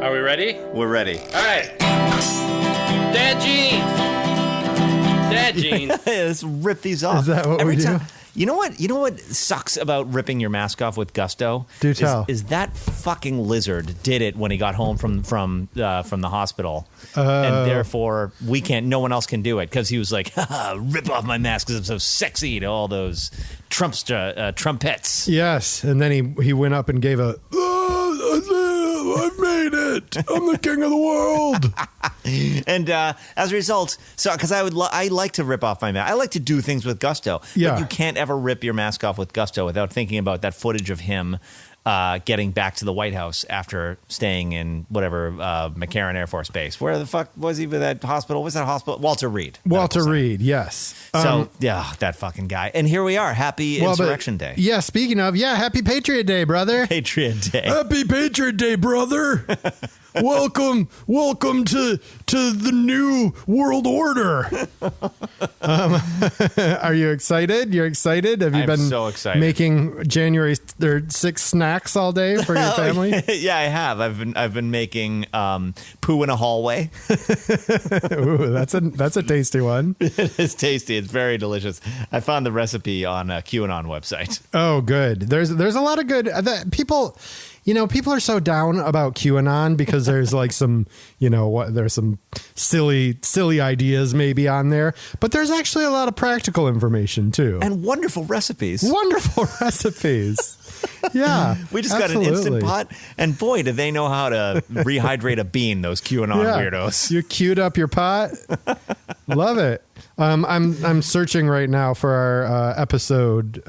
Are we ready? We're ready. All right. Dad jeans. Let's rip these off. Is that what we do? You know what? You know what sucks about ripping your mask off with gusto? Do tell. Is that fucking lizard did it when he got home from the hospital, and therefore we can't. No one else can do it because he was like, "Rip off my mask because I'm so sexy" to all those trumpets. Yes, and then he went up and gave a. I've made it. I'm the king of the world. And as a result, so because I like to rip off my mask. I like to do things with gusto. Yeah. But you can't ever rip your mask off with gusto without thinking about that footage of him getting back to the White House after staying in whatever McCarran Air Force Base. Where the fuck was he with that hospital? Was that hospital? Walter Reed. Walter Reed, yes. So, yeah, that fucking guy. And here we are. Happy Insurrection Day. Yeah, speaking of, happy Patriot Day, brother. Patriot Day. Happy Patriot Day, brother. Welcome to the new world order. Are you excited? You're excited? Have you been so excited. Making January 6th snacks all day for your family? Yeah, I have. I've been making poo in a hallway. Ooh, that's a tasty one. It is tasty. It's very delicious. I found the recipe on a QAnon website. Oh, good. There's a lot of good people. People are so down about QAnon because there's like some, there's some silly ideas maybe on there, but there's actually a lot of practical information too. And wonderful recipes. Yeah. We just got an Instant Pot, and boy, do they know how to rehydrate a bean, those QAnon weirdos. You queued up your pot. Love it. I'm searching right now for our episode,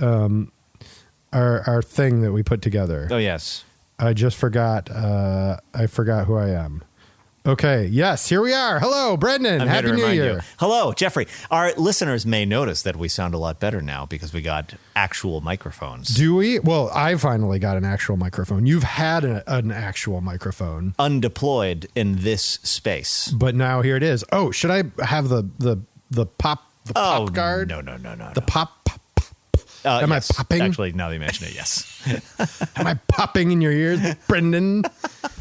our thing that we put together. Oh, yes. I just forgot. I forgot who I am. Okay. Yes, here we are. Hello, Brendan. Happy New Year. Hello, Jeffrey. Our listeners may notice that we sound a lot better now because we got actual microphones. Do we? Well, I finally got an actual microphone. You've had an actual microphone. Undeployed in this space. But now here it is. Oh, should I have the pop guard? No. The pop. Am I popping? Actually, now that you mention it, yes. Am I popping in your ears, Brendan?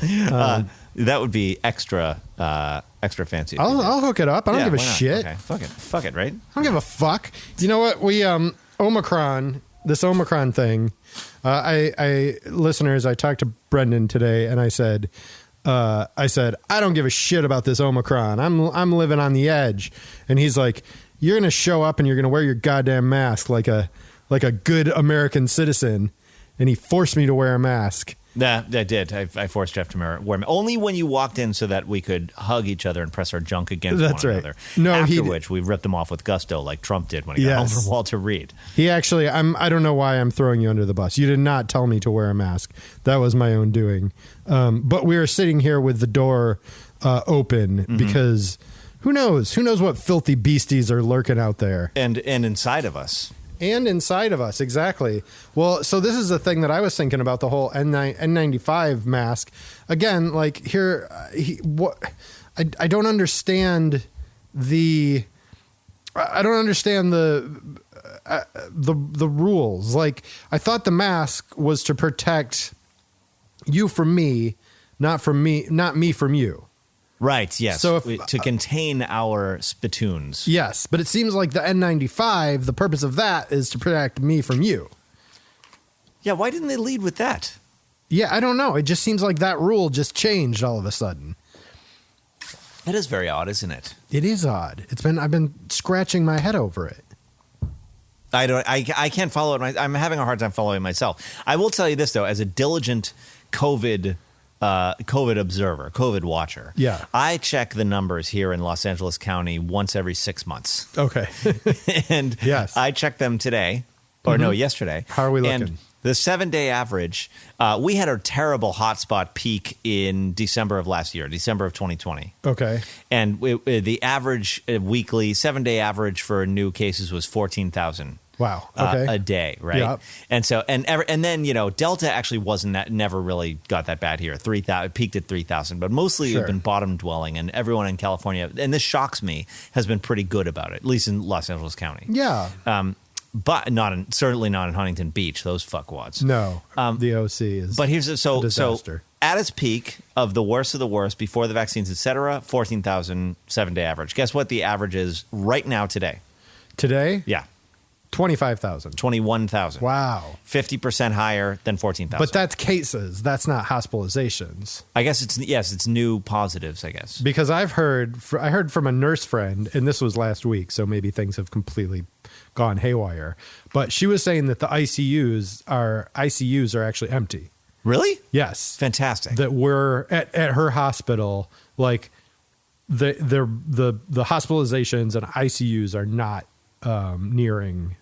That would be extra fancy. I'll hook it up. I don't give a shit. Okay, fuck it, right? I don't give a fuck. You know what? We Omicron thing. Listeners, I talked to Brendan today, and I said, I don't give a shit about this Omicron. I'm living on the edge, and he's like, you're gonna show up and you're gonna wear your goddamn mask like a good American citizen, and he forced me to wear a mask. Yeah, I did. I forced Jeff to wear only when you walked in so that we could hug each other and press our junk against one another. No, after which we ripped them off with gusto like Trump did when he got home from Walter Reed. He actually, I don't know why I'm throwing you under the bus. You did not tell me to wear a mask. That was my own doing. But we were sitting here with the door open because who knows? Who knows what filthy beasties are lurking out there? And inside of us. And inside of us, exactly. Well, so this is the thing that I was thinking about the whole N95 mask. Again, like here, I don't understand the rules. Like, I thought the mask was to protect you from me, not me from you. Right, yes. So to contain our spittoons. Yes, but it seems like the N95, the purpose of that is to protect me from you. Yeah, why didn't they lead with that? Yeah, I don't know. It just seems like that rule just changed all of a sudden. That is very odd, isn't it? It is odd. I've been scratching my head over it. I can't follow it. I'm having a hard time following it myself. I will tell you this, though, as a diligent COVID observer, COVID watcher. Yeah. I check the numbers here in Los Angeles County once every 6 months. Okay. And yes. I checked them today, yesterday. How are we looking? And the 7-day average, we had a terrible hotspot peak in December of last year, December of 2020. Okay. And the average weekly 7-day average for new cases was 14,000. Wow. Okay. A day, right? Yep. And so and then Delta actually never really got that bad here. 3,000 peaked at 3,000, but mostly Sure. We've been bottom dwelling, and everyone in California, and this shocks me, has been pretty good about it, at least in Los Angeles County. Yeah. But certainly not in Huntington Beach. Those fuckwads. No. The OC is. But here's a disaster. at its peak of the worst before the vaccines, etc., 14,000 7-day average. Guess what the average is right now today? Today? Yeah. 25,000. 21,000. Wow. 50% higher than 14,000. But that's cases. That's not hospitalizations. I guess it's new positives, I guess. Because I heard from a nurse friend, and this was last week, so maybe things have completely gone haywire. But she was saying that the ICUs are actually empty. Really? Yes. Fantastic. That we're at her hospital, like the hospitalizations and ICUs are not nearing.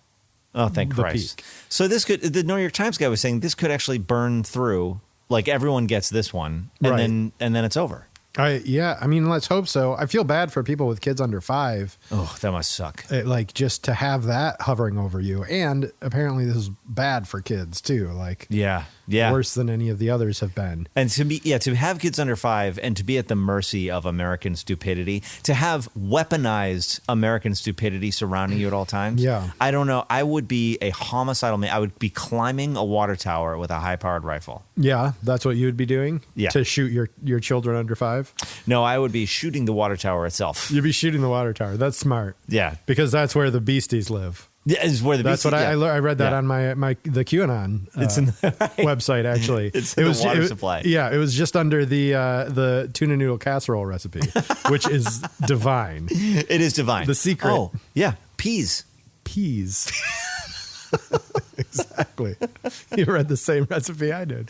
Oh, thank the Christ. peak. So the New York Times guy was saying this could actually burn through, like everyone gets this one, and Right. then it's over. I mean, let's hope so. I feel bad for people with kids under 5. Oh, that must suck. Like just to have that hovering over you. And apparently this is bad for kids too. Like Yeah. worse than any of the others have been. And to have kids under 5 and to be at the mercy of American stupidity, to have weaponized American stupidity surrounding you at all times. Yeah. I don't know. I would be a homicidal man. I would be climbing a water tower with a high-powered rifle. Yeah, that's what you would be doing? Yeah. To shoot your children under 5? No, I would be shooting the water tower itself. You'd be shooting the water tower. That's smart. Yeah. Because that's where the beasties live. Yeah, is where the That's BC what I read that Yeah. on the QAnon It's in the website, actually. It's in the water supply. Yeah, it was just under the tuna noodle casserole recipe, which is divine. It is divine. The secret. Oh, yeah. Peas. Peas. Exactly. You read the same recipe I did.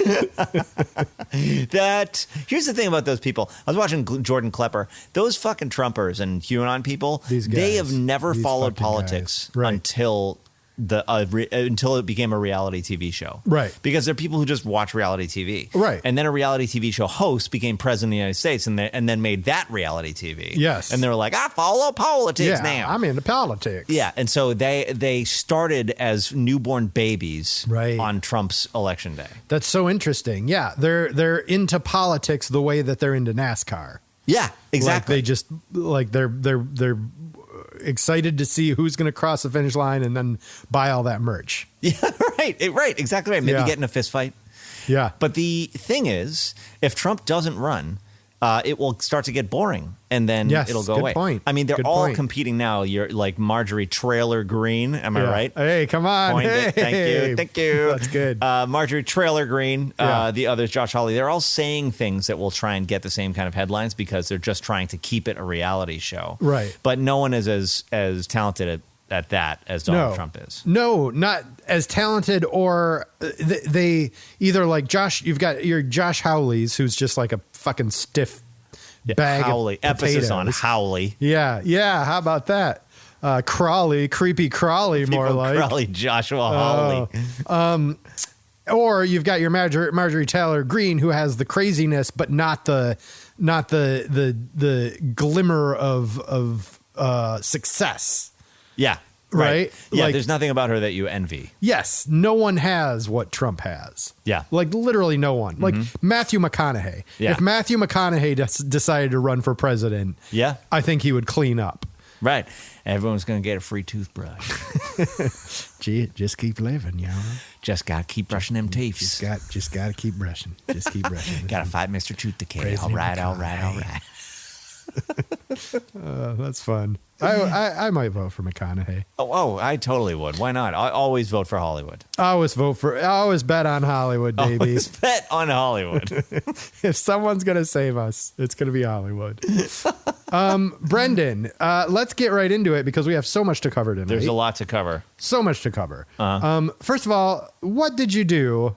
Here's the thing about those people. I was watching Jordan Klepper. Those fucking Trumpers and QAnon people, These they guys. have never These followed fucking politics guys. Right. until until it became a reality TV show. Right. Because they're people who just watch reality TV. Right. And then a reality TV show host became president of the United States and then made that reality TV. Yes. And they were like, I follow politics now. I'm into politics. Yeah, and so they started as newborn babies Right. on Trump's election day. That's so interesting. Yeah, they're into politics the way that they're into NASCAR. Yeah, exactly. Like they just like they're excited to see who's going to cross the finish line and then buy all that merch. Yeah, right, exactly right. Maybe Yeah. get in a fist fight. Yeah. But the thing is, if Trump doesn't run, it will start to get boring, and then Yes, it'll go good away. point. I mean, they're Good all point. competing now. You're like Marjorie Trailer Green. Am I Yeah. right? Hey, come on. Coined it. Hey. Thank you. That's good. Marjorie Trailer Green, Yeah. the others, Josh Hawley, they're all saying things that will try and get the same kind of headlines because they're just trying to keep it a reality show. Right. But no one is as talented at that as Donald Trump is. No, not as talented or they either like Josh, you've got your Josh Howleys, who's just like a fucking stiff bag Howley. of Emphasis on potatoes. Howley. Yeah. How about that? Crawley, creepy Crawley, more People like. Crowley, Joshua Hawley. Or you've got your Marjorie Taylor Greene, who has the craziness, but not the glimmer of success. Yeah. Right? Yeah, Like- there's nothing about her that you envy. Yes, no one has what Trump has. Yeah. Like literally no one. Like Matthew McConaughey. Yeah. If Matthew McConaughey decided to run for president, Yeah. I think he would clean up. Right. Everyone's going to get a free toothbrush. Gee, just keep living, you know. Just got to keep brushing them teeth. Just got to keep brushing. Just keep brushing. Got to fight Mr. Tooth Decay. President All right. That's fun. I might vote for McConaughey. Oh, I totally would. Why not? I always vote for Hollywood. I always bet on Hollywood, baby. Always bet on Hollywood. If someone's gonna save us, it's gonna be Hollywood. Brendan, let's get right into it because we have so much to cover tonight. There's a lot to cover. So much to cover. First of all, what did you do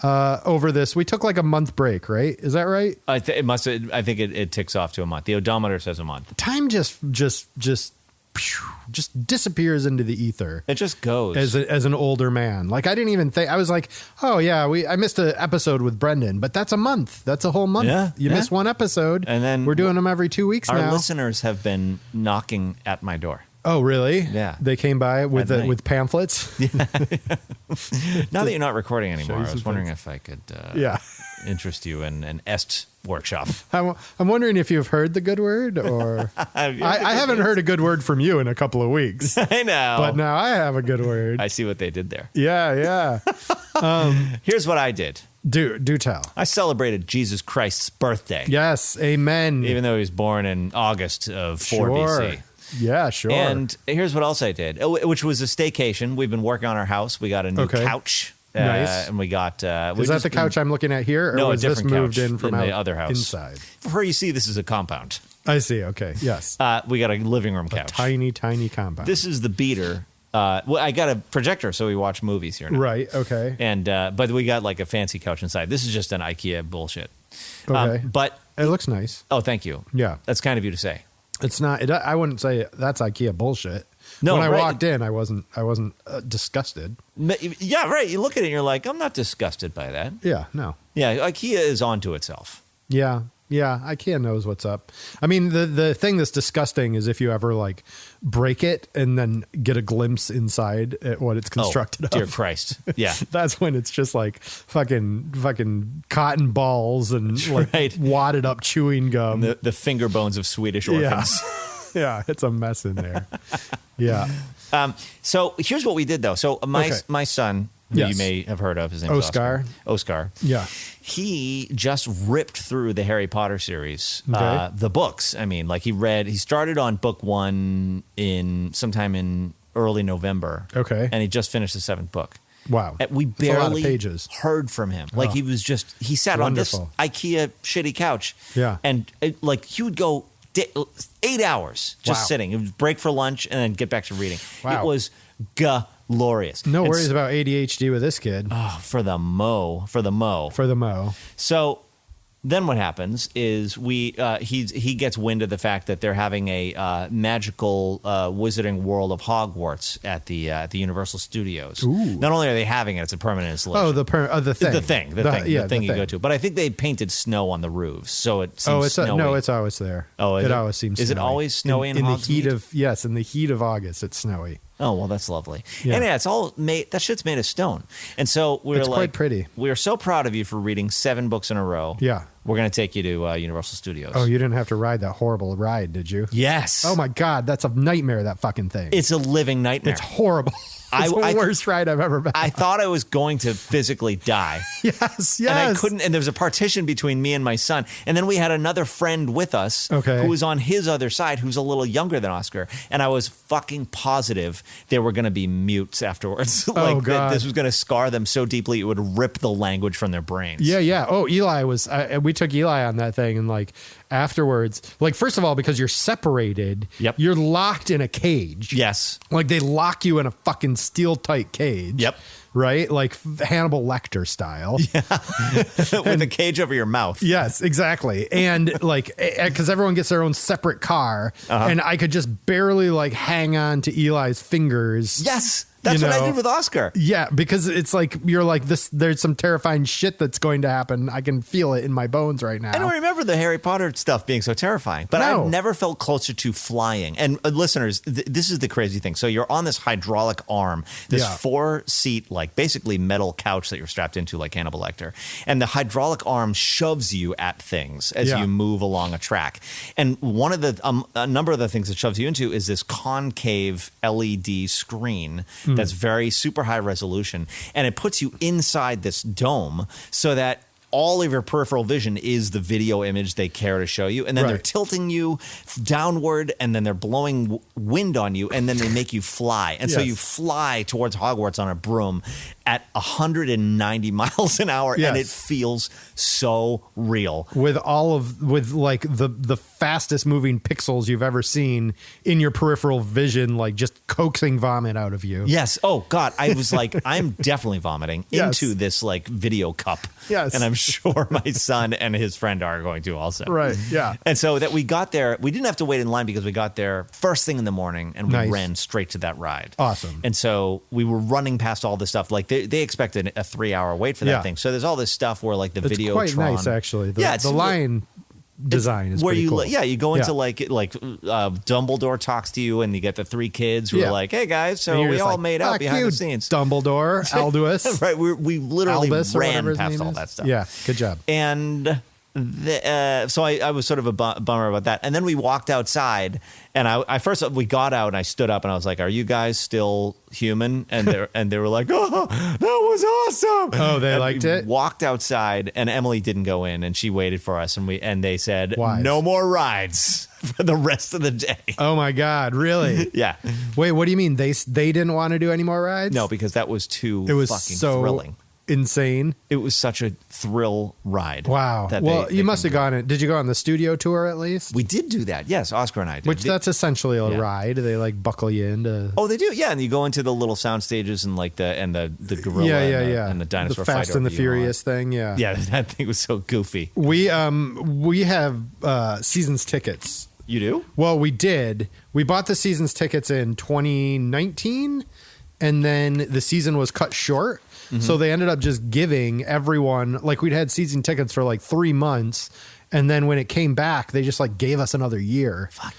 over this? We took like a month break, right? Is that right? I think it ticks off to a month. The odometer says a month. Time just disappears into the ether. It just goes. As an older man, like I didn't even think. I was like, oh yeah, I missed an episode with Brendan, but that's a month. That's a whole month. Yeah, you miss one episode, and then we're doing them every 2 weeks Our now. listeners have been knocking at my door. Oh really? Yeah. They came by with At night. with pamphlets. Now that you're not recording anymore, you I was some wondering if I could Yeah. interest you in an est workshop. I'm wondering if you've heard the good word, or I haven't heard a good word from you in a couple of weeks, I know. but now I have a good word. I see what they did there. Yeah. Here's what I did. Do tell. I celebrated Jesus Christ's birthday. Yes, amen. Even though he was born in August of 4 BC. Yeah, sure. And here's what else I did, which was a staycation. We've been working on our house. We got a new couch. Nice. And we got... is that the couch I'm looking at here? Or no, was a this different moved couch in from the other house. inside? For you see, this is a compound. I see. Okay. Yes. We got a living room couch. Tiny compound. This is the beater. Well, I got a projector, so we watch movies here now. Right. Okay. And but we got like a fancy couch inside. This is just an IKEA bullshit. Okay. But it looks nice. oh, thank you. Yeah. That's kind of you to say. It's not. I wouldn't say that's IKEA bullshit. No, when I right. walked in, I wasn't disgusted. Yeah, right. You look at it and you're like, I'm not disgusted by that. Yeah. No. Yeah, IKEA is onto itself. Yeah. Yeah, IKEA knows what's up. I mean, the thing that's disgusting is if you ever like break it and then get a glimpse inside at what it's constructed of. Dear Christ. Yeah. That's when it's just like fucking cotton balls and like right. wadded up chewing gum. The finger bones of Swedish orphans. Yeah, it's a mess in there. Yeah. So here's what we did though. So my son, who you may have heard of, his name is Oscar. Yeah. He just ripped through the Harry Potter series, the books. I mean, like he started on book 1 sometime in early November. Okay. And he just finished the 7th book. Wow. And we barely heard from him. Like he sat on this IKEA shitty couch. Yeah. And he would go 8 hours just sitting. It would break for lunch and then get back to reading. Wow. It was glorious. No worries about ADHD with this kid. Oh, for the mo. So then what happens is he gets wind of the fact that they're having a magical wizarding world of Hogwarts at the Universal Studios. Ooh. Not only are they having it, it's a permanent installation. Oh, the thing. The thing you go to. But I think they painted snow on the roofs, so it seems snowy. No, it's always there. Oh, it always seems snowy. Is it always snowy in the heat of in the heat of August, it's snowy. Oh, well, that's lovely. Yeah. And it's all made, that shit's made of stone. And so it's quite pretty. We are so proud of you for reading 7 books in a row. Yeah. We're going to take you to Universal Studios. Oh, you didn't have to ride that horrible ride, did you? Yes. Oh, my God. That's a nightmare, that fucking thing. It's a living nightmare. It's horrible. It's the worst ride I've ever been on. I thought I was going to physically die. Yes. And I couldn't. And there was a partition between me and my son. And then we had another friend with us who was on his other side, who's a little younger than Oscar. And I was fucking positive they were going to be mutes afterwards. Like God. This was going to scar them so deeply it would rip the language from their brains. Yeah. Oh, Eli was. We took Eli on that thing, and like afterwards, like first of all, because you're separated, you're locked in a cage. Yes. Like they lock you in a fucking steel tight cage. Yep. Right? Like Hannibal Lecter style. Yeah. With a cage over your mouth. Yes, exactly. And like, because everyone gets their own separate car, and I could just barely like hang on to Eli's fingers. Yes. That's what I did with Oscar. Yeah, because it's like, you're like, there's some terrifying shit that's going to happen. I can feel it in my bones right now. I don't remember the Harry Potter stuff being so terrifying, but I've never felt closer to flying. And listeners, this is the crazy thing. So you're on this hydraulic arm, this 4-seat, like basically metal couch that you're strapped into like Hannibal Lecter. And the hydraulic arm shoves you at things as you move along a track. And one of a number of the things it shoves you into is this concave LED screen that's very super high resolution, and it puts you inside this dome so that all of your peripheral vision is the video image they care to show you, and then they're tilting you downward, and then they're blowing wind on you, and then they make you fly. And so you fly towards Hogwarts on a broom at 190 miles an hour, and it feels so real. With like the fastest moving pixels you've ever seen in your peripheral vision, like just coaxing vomit out of you. Yes. Oh God, I was like, I'm definitely vomiting into this like video cup. Yes. And I'm sure my son and his friend are going to also. Right. Yeah. And so that we got there, we didn't have to wait in line because we got there first thing in the morning, and we ran straight to that ride. Awesome. And so we were running past all this stuff. Like they expected a 3-hour wait for that thing. So there's all this stuff where like the video. It's quite nice actually. The line design is where pretty cool. You go into like Dumbledore talks to you, and you get the 3 kids who are like, hey guys, so we all made out behind the scenes. Dumbledore, Aldous. Right. We literally Albus, ran past all that stuff. Yeah. Good job. And So I was sort of a bummer about that. And then we walked outside, and we got out, and I stood up, and I was like, "Are you guys still human?" And they were like, "Oh, that was awesome!" Oh, they liked it. Walked outside, and Emily didn't go in, and she waited for us, and they said, Wise. "No more rides for the rest of the day." Oh my God, really? Yeah. Wait, what do you mean? They didn't want to do any more rides? No, because that was too it was fucking so thrilling. Insane. It was such a thrill ride. Wow. that Well, they you must have couldn't gone. Did you go on the studio tour at least? do. We did do that. Yes, Oscar and I did. Which that's essentially a Yeah. ride. They like buckle you into. Oh, they do. Yeah, and you go into the little sound stages and like the gorilla and the dinosaur the Fast fight and the over you Furious thing. Yeah. Yeah, that thing was so goofy. We have seasons tickets. You do? Well, we did. We bought the seasons tickets in 2019, and then the season was cut short. So they ended up just giving everyone, like we'd had season tickets for like 3 months. And then when it came back, they just like gave us another year. Fuck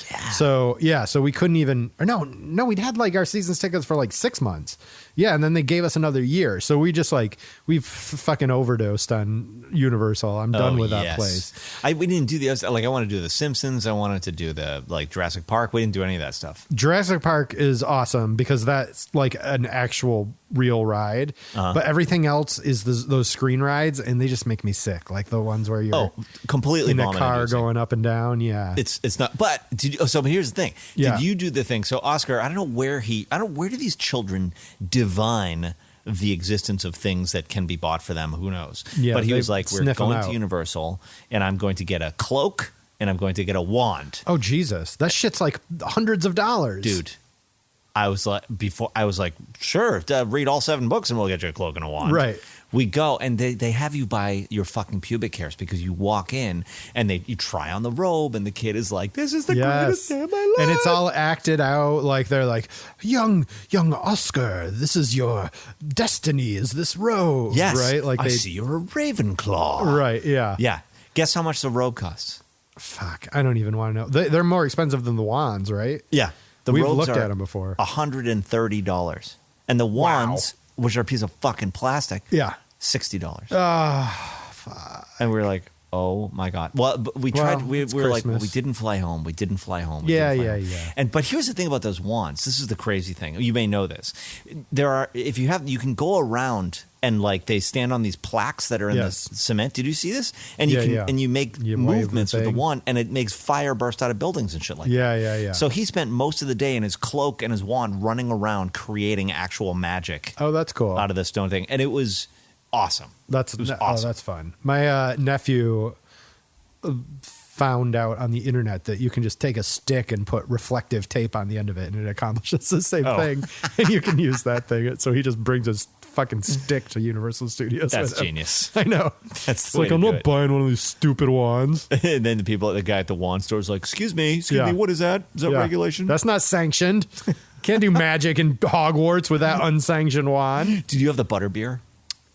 yeah. So we couldn't even, or no, we'd had like our seasons tickets for like 6 months. Yeah. And then they gave us another year. So we just like, we've fucking overdosed on Universal. I'm done with that place. We didn't do the other, like I wanted to do the Simpsons. I wanted to do the like Jurassic Park. We didn't do any of that stuff. Jurassic Park is awesome because that's like an actual real ride. But everything else is those screen rides, and they just make me sick. Like the ones where you're completely in a vomit car inducing. going up and down. Yeah. It's not. But but here's the thing. Yeah. Did you do the thing? So Oscar, I don't know where do these children divine the existence of things that can be bought for them? Who knows? Yeah, but he they was like, we're sniff 'em going to out. Universal, and I'm going to get a cloak, and I'm going to get a wand. Oh, Jesus. That shit's like hundreds of dollars. Dude, I was like, sure, read all 7 books and we'll get you a cloak and a wand. Right. We go, and they have you buy your fucking pubic hairs because you walk in and you try on the robe, and the kid is like, this is the greatest day of my life. And it's all acted out like they're like, young Oscar, this is your destiny is this robe. Yes. Right? Like I see you're a Ravenclaw. Right, yeah. Yeah. Guess how much the robe costs? Fuck, I don't even want to know. They're more expensive than the wands, right? Yeah. The We've robes looked are at them before. $130. And the wands, which are a piece of fucking plastic, Yeah. $60. Fuck. And we were like, oh my God. Well, but we tried, we it's were like, Christmas. we didn't fly home. We didn't fly home. Yeah. But here's the thing about those wands. This is the crazy thing. You may know this. You can go around and like they stand on these plaques that are in the cement. Did you see this? And you make movements with the wand, and it makes fire burst out of buildings and shit like that. Yeah. So he spent most of the day in his cloak and his wand running around creating actual magic Oh, that's cool. out of this stone thing. And it was awesome. That's It was Oh, awesome. that's fun. My nephew found out on the internet that you can just take a stick and put reflective tape on the end of it, and it accomplishes the same thing. And you can use that thing. So he just brings his fucking stick to Universal Studios. That's with him. genius. I know. That's It's the way like to I'm do not it. buying one of these stupid wands. And then the guy at the wand store is like, excuse me, what is that? Is that Yeah. regulation? That's not sanctioned. Can't do magic in Hogwarts with that unsanctioned wand. Did you have the butterbeer?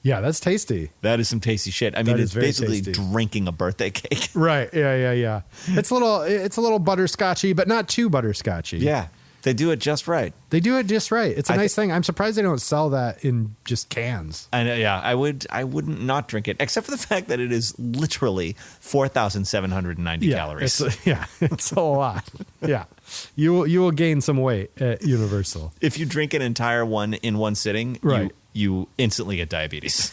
Yeah, that's tasty. That is some tasty shit. I mean, That it's is very basically tasty. drinking a birthday cake. Right. Yeah. It's a little butterscotchy, but not too butterscotchy. Yeah. They do it just right. They do it just right. It's a I nice thing. I'm surprised they don't sell that in just cans. And I wouldn't not drink it, except for the fact that it is literally 4,790 calories. It's a lot. Yeah. You will gain some weight at Universal. If you drink an entire one in one sitting, Right. you instantly get diabetes.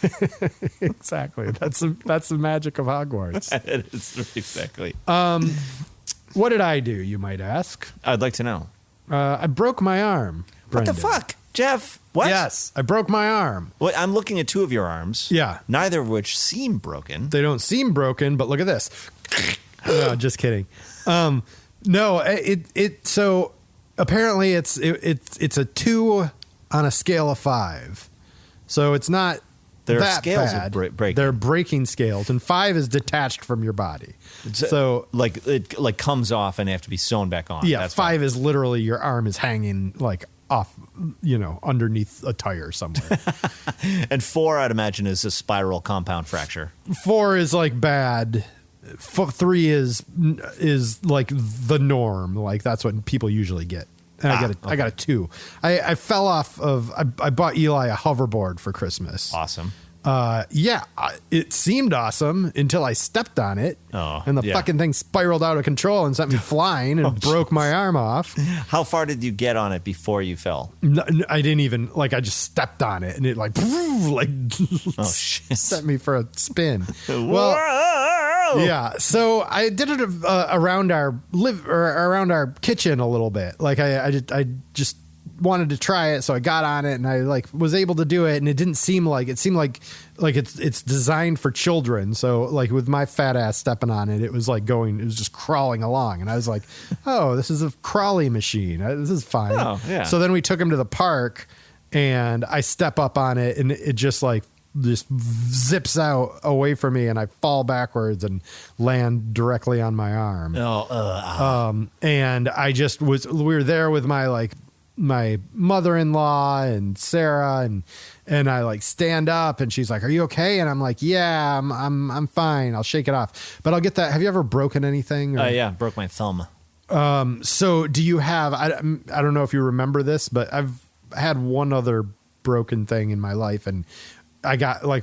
Exactly. That's the magic of Hogwarts. It is, exactly. What did I do, you might ask? I'd like to know. I broke my arm. What the Brendan. fuck? Jeff, what? Yes, I broke my arm. Well, I'm looking at 2 of your arms. Yeah. Neither of which seem broken. They don't seem broken, but look at this. No, just kidding. No, so apparently it's a 2 on a scale of 5. So it's not There are that scales of bad. breaking. They're breaking scales, and 5 is detached from your body. So like it like comes off and they have to be sewn back on. yeah, That's 5 is literally your arm is hanging like off, underneath a tire somewhere. fine. And 4, I'd imagine, is a spiral compound fracture. 4 is like bad. 3 is like the norm. Like that's what people usually get. And I got a 2. I fell off of. I bought Eli a hoverboard for Christmas. Awesome. It seemed awesome until I stepped on it. And the fucking thing spiraled out of control and sent me flying and broke my arm off. How far did you get on it before you fell? No, I didn't even, I just stepped on it and it Shit. sent me for a spin. Well, yeah. So I did it around around our kitchen a little bit. I just wanted to try it, so I got on it and I was able to do it, and it seemed like it's designed for children. So with my fat ass stepping on it, it was just crawling along, and I was like, oh, this is a crawly machine. This is fine. Oh, yeah. So then we took him to the park, and I step up on it, and it just zips out away from me, and I fall backwards and land directly on my arm. And we were there with my mother-in-law and Sarah, and I stand up, and she's like, "Are you okay?" And I'm like, "Yeah, I'm fine. I'll shake it off." But I'll get that. Have you ever broken anything? Yeah, broke my thumb. So do you have? I don't know if you remember this, but I've had one other broken thing in my life, and I got I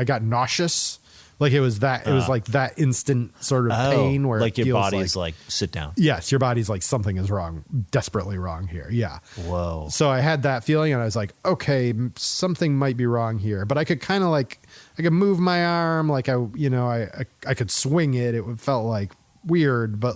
got nauseous. It was that that instant sort of pain where your body's sit down. Yes, your body's something is wrong, desperately wrong here. Yeah. Whoa. So I had that feeling, and I was like, okay, something might be wrong here. But I could kind of I could move my arm, I could swing it. It felt weird, but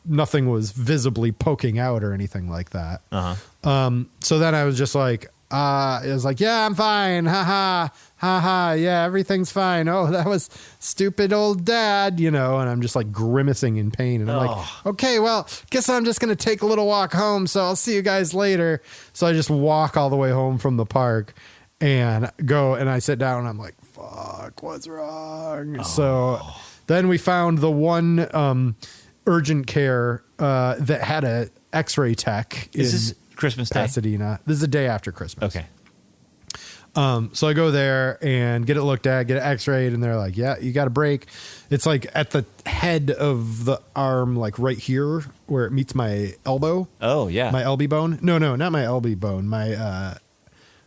nothing was visibly poking out or anything like that. So then I was just it was yeah, I'm fine. Ha ha. Ha ha. Yeah, everything's fine. Oh, that was stupid old dad, and I'm just grimacing in pain. And I'm okay, well, guess I'm just going to take a little walk home. So I'll see you guys later. So I just walk all the way home from the park and go, and I sit down, and I'm like, fuck, what's wrong? So then we found the one urgent care that had a x-ray tech. Is this Christmas Day? Pasadena. This is the day after Christmas. Okay. So I go there and get it looked at, get it x-rayed, and they're like, yeah, you got a break. It's at the head of the arm, right here where it meets my elbow. Oh, yeah. My LB bone. No, not my LB bone. My,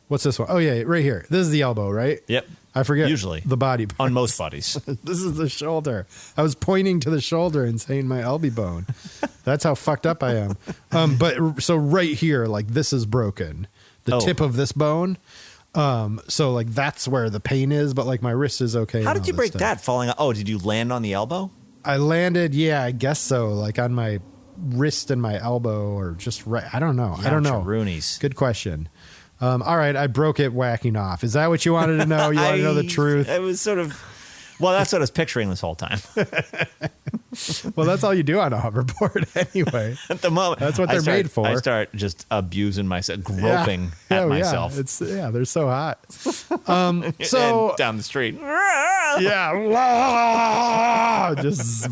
what's this one? Oh, yeah, right here. This is the elbow, right? Yep. I forget. Usually. The body. On most bodies. This is the shoulder. I was pointing to the shoulder and saying my LB bone. That's how fucked up I am. But so right here, this is broken. The tip of this bone. So that's where the pain is, but my wrist is okay. How did you break that? Falling? Oh, did you land on the elbow? I landed, yeah, I guess so. On my wrist and my elbow, or just right. I don't know. I don't know. Roonies. Good question. All right, I broke it whacking off. Is that what you wanted to know? You want to know the truth? It was sort of. Well, that's what I was picturing this whole time. Well, that's all you do on a hoverboard anyway. At the moment, that's what they're made for. I start just abusing myself, groping at myself. Yeah, they're so hot. And down the street. Yeah, just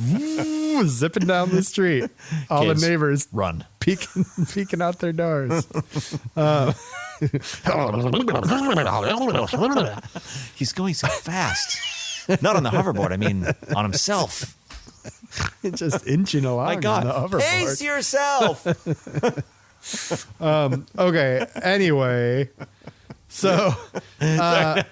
zipping down the street. All Kids, the neighbors run, peeking out their doors. He's going so fast. Not on the hoverboard. I mean, on himself. Just inching along. My God, on the hoverboard. pace yourself. Okay. Anyway, so the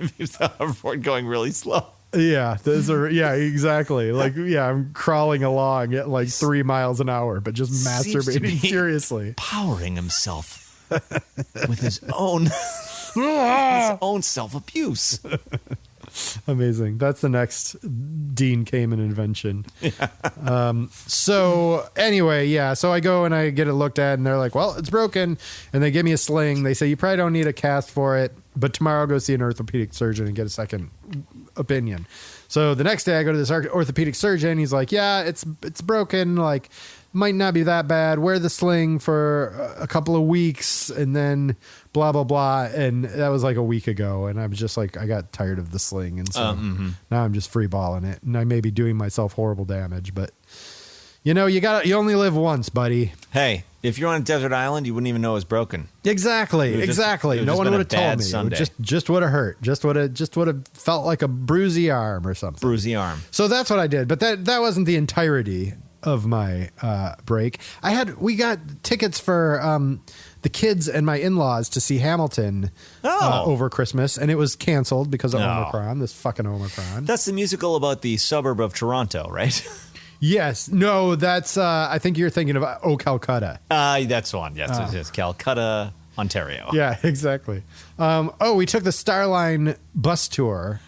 hoverboard going really slow. Yeah, exactly. I'm crawling along at 3 miles an hour, but just masturbating furiously, powering himself with his own self-abuse. Amazing. That's the next Dean Kamen invention. Yeah. So anyway, so I go and I get it looked at, and they're like, well, it's broken. And they give me a sling. They say, you probably don't need a cast for it, but tomorrow I'll go see an orthopedic surgeon and get a second opinion. So the next day I go to this orthopedic surgeon. He's like, yeah, it's broken. Might not be that bad. Wear the sling for a couple of weeks, and then blah, blah, blah. And that was a week ago. And I was just I got tired of the sling. And so now I'm just free balling it. And I may be doing myself horrible damage, but you only live once, buddy. Hey, if you're on a desert island, you wouldn't even know it was broken. Exactly. No one would have told me. Sunday. Just would have hurt. Just would have felt like a bruisey arm or something. Bruisey arm. So that's what I did. But that wasn't the entirety of my break. We got tickets for the kids and my in-laws to see Hamilton over Christmas, and it was canceled because of Omicron. This fucking Omicron. That's the musical about the suburb of Toronto, right? Yes. No, that's I think you're thinking of Oh Calcutta. That's one. Yes, it's Calcutta, Ontario. Yeah, exactly. We took the Starline bus tour,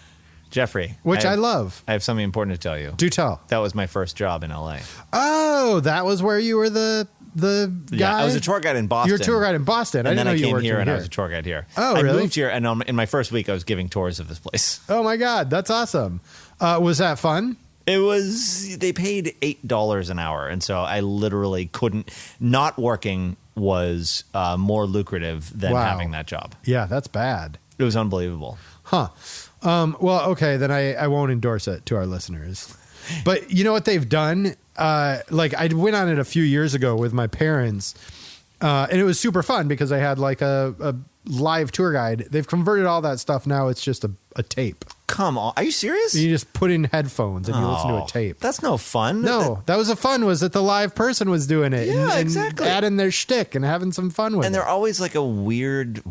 Jeffrey, which I love. I have something important to tell you. Do tell. That was my first job in LA. Oh, that was where you were the guy? Yeah, I was a tour guide in Boston. You were a tour guide in Boston. And I didn't know I you came worked here and here. I was a tour guide here. Oh, I really? moved here, and in my first week, I was giving tours of this place. Oh, my God. That's awesome. Was that fun? It was, they paid $8 an hour. And so I literally couldn't, not working was more lucrative than having that job. Yeah, that's bad. It was unbelievable. Huh. Well, okay, then I won't endorse it to our listeners. But you know what they've done? Like I went on it a few years ago with my parents, and it was super fun because I had like a live tour guide. They've converted all that stuff now. It's just a tape. Come on. Are you serious? You just put in headphones and you listen to a tape. That's no fun. No, that was the fun, was that the live person was doing it. Yeah, and exactly. adding their shtick and having some fun with it. And they're always like a weird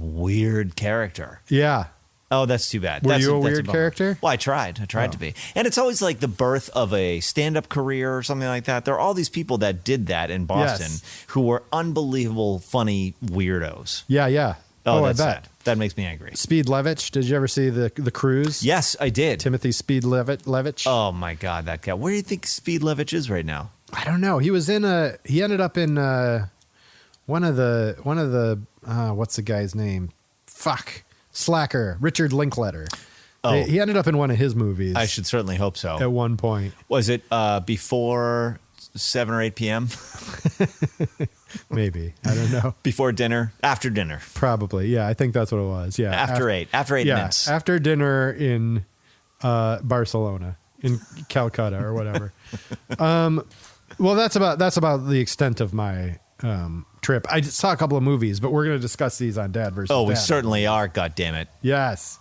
character. Yeah. Oh, that's too bad. Were That's you a that's weird bummer. character? Well, I tried to be. And it's always like the birth of a stand-up career or something like that. There are all these people that did that in Boston who were unbelievable, funny weirdos. Yeah. Oh, I that's bet. sad. That makes me angry. Speed Levitch. Did you ever see the Cruise? Yes, I did. Timothy Speed Levitch. Oh my God, that guy. Where do you think Speed Levitch is right now? I don't know. He ended up in one of the what's the guy's name? Slacker. Richard Linklater. Oh. He ended up in one of his movies. I should certainly hope so. At one point. Was it before 7 or 8 p.m.? Maybe. I don't know. Before dinner? After dinner? Probably. Yeah, I think that's what it was. Yeah. After 8. After 8 minutes. After dinner in Barcelona, in Calcutta or whatever. Well, that's about the extent of my trip. I saw a couple of movies, but we're going to discuss these on Dad versus Oh, we Dad. certainly are, goddammit. Yes.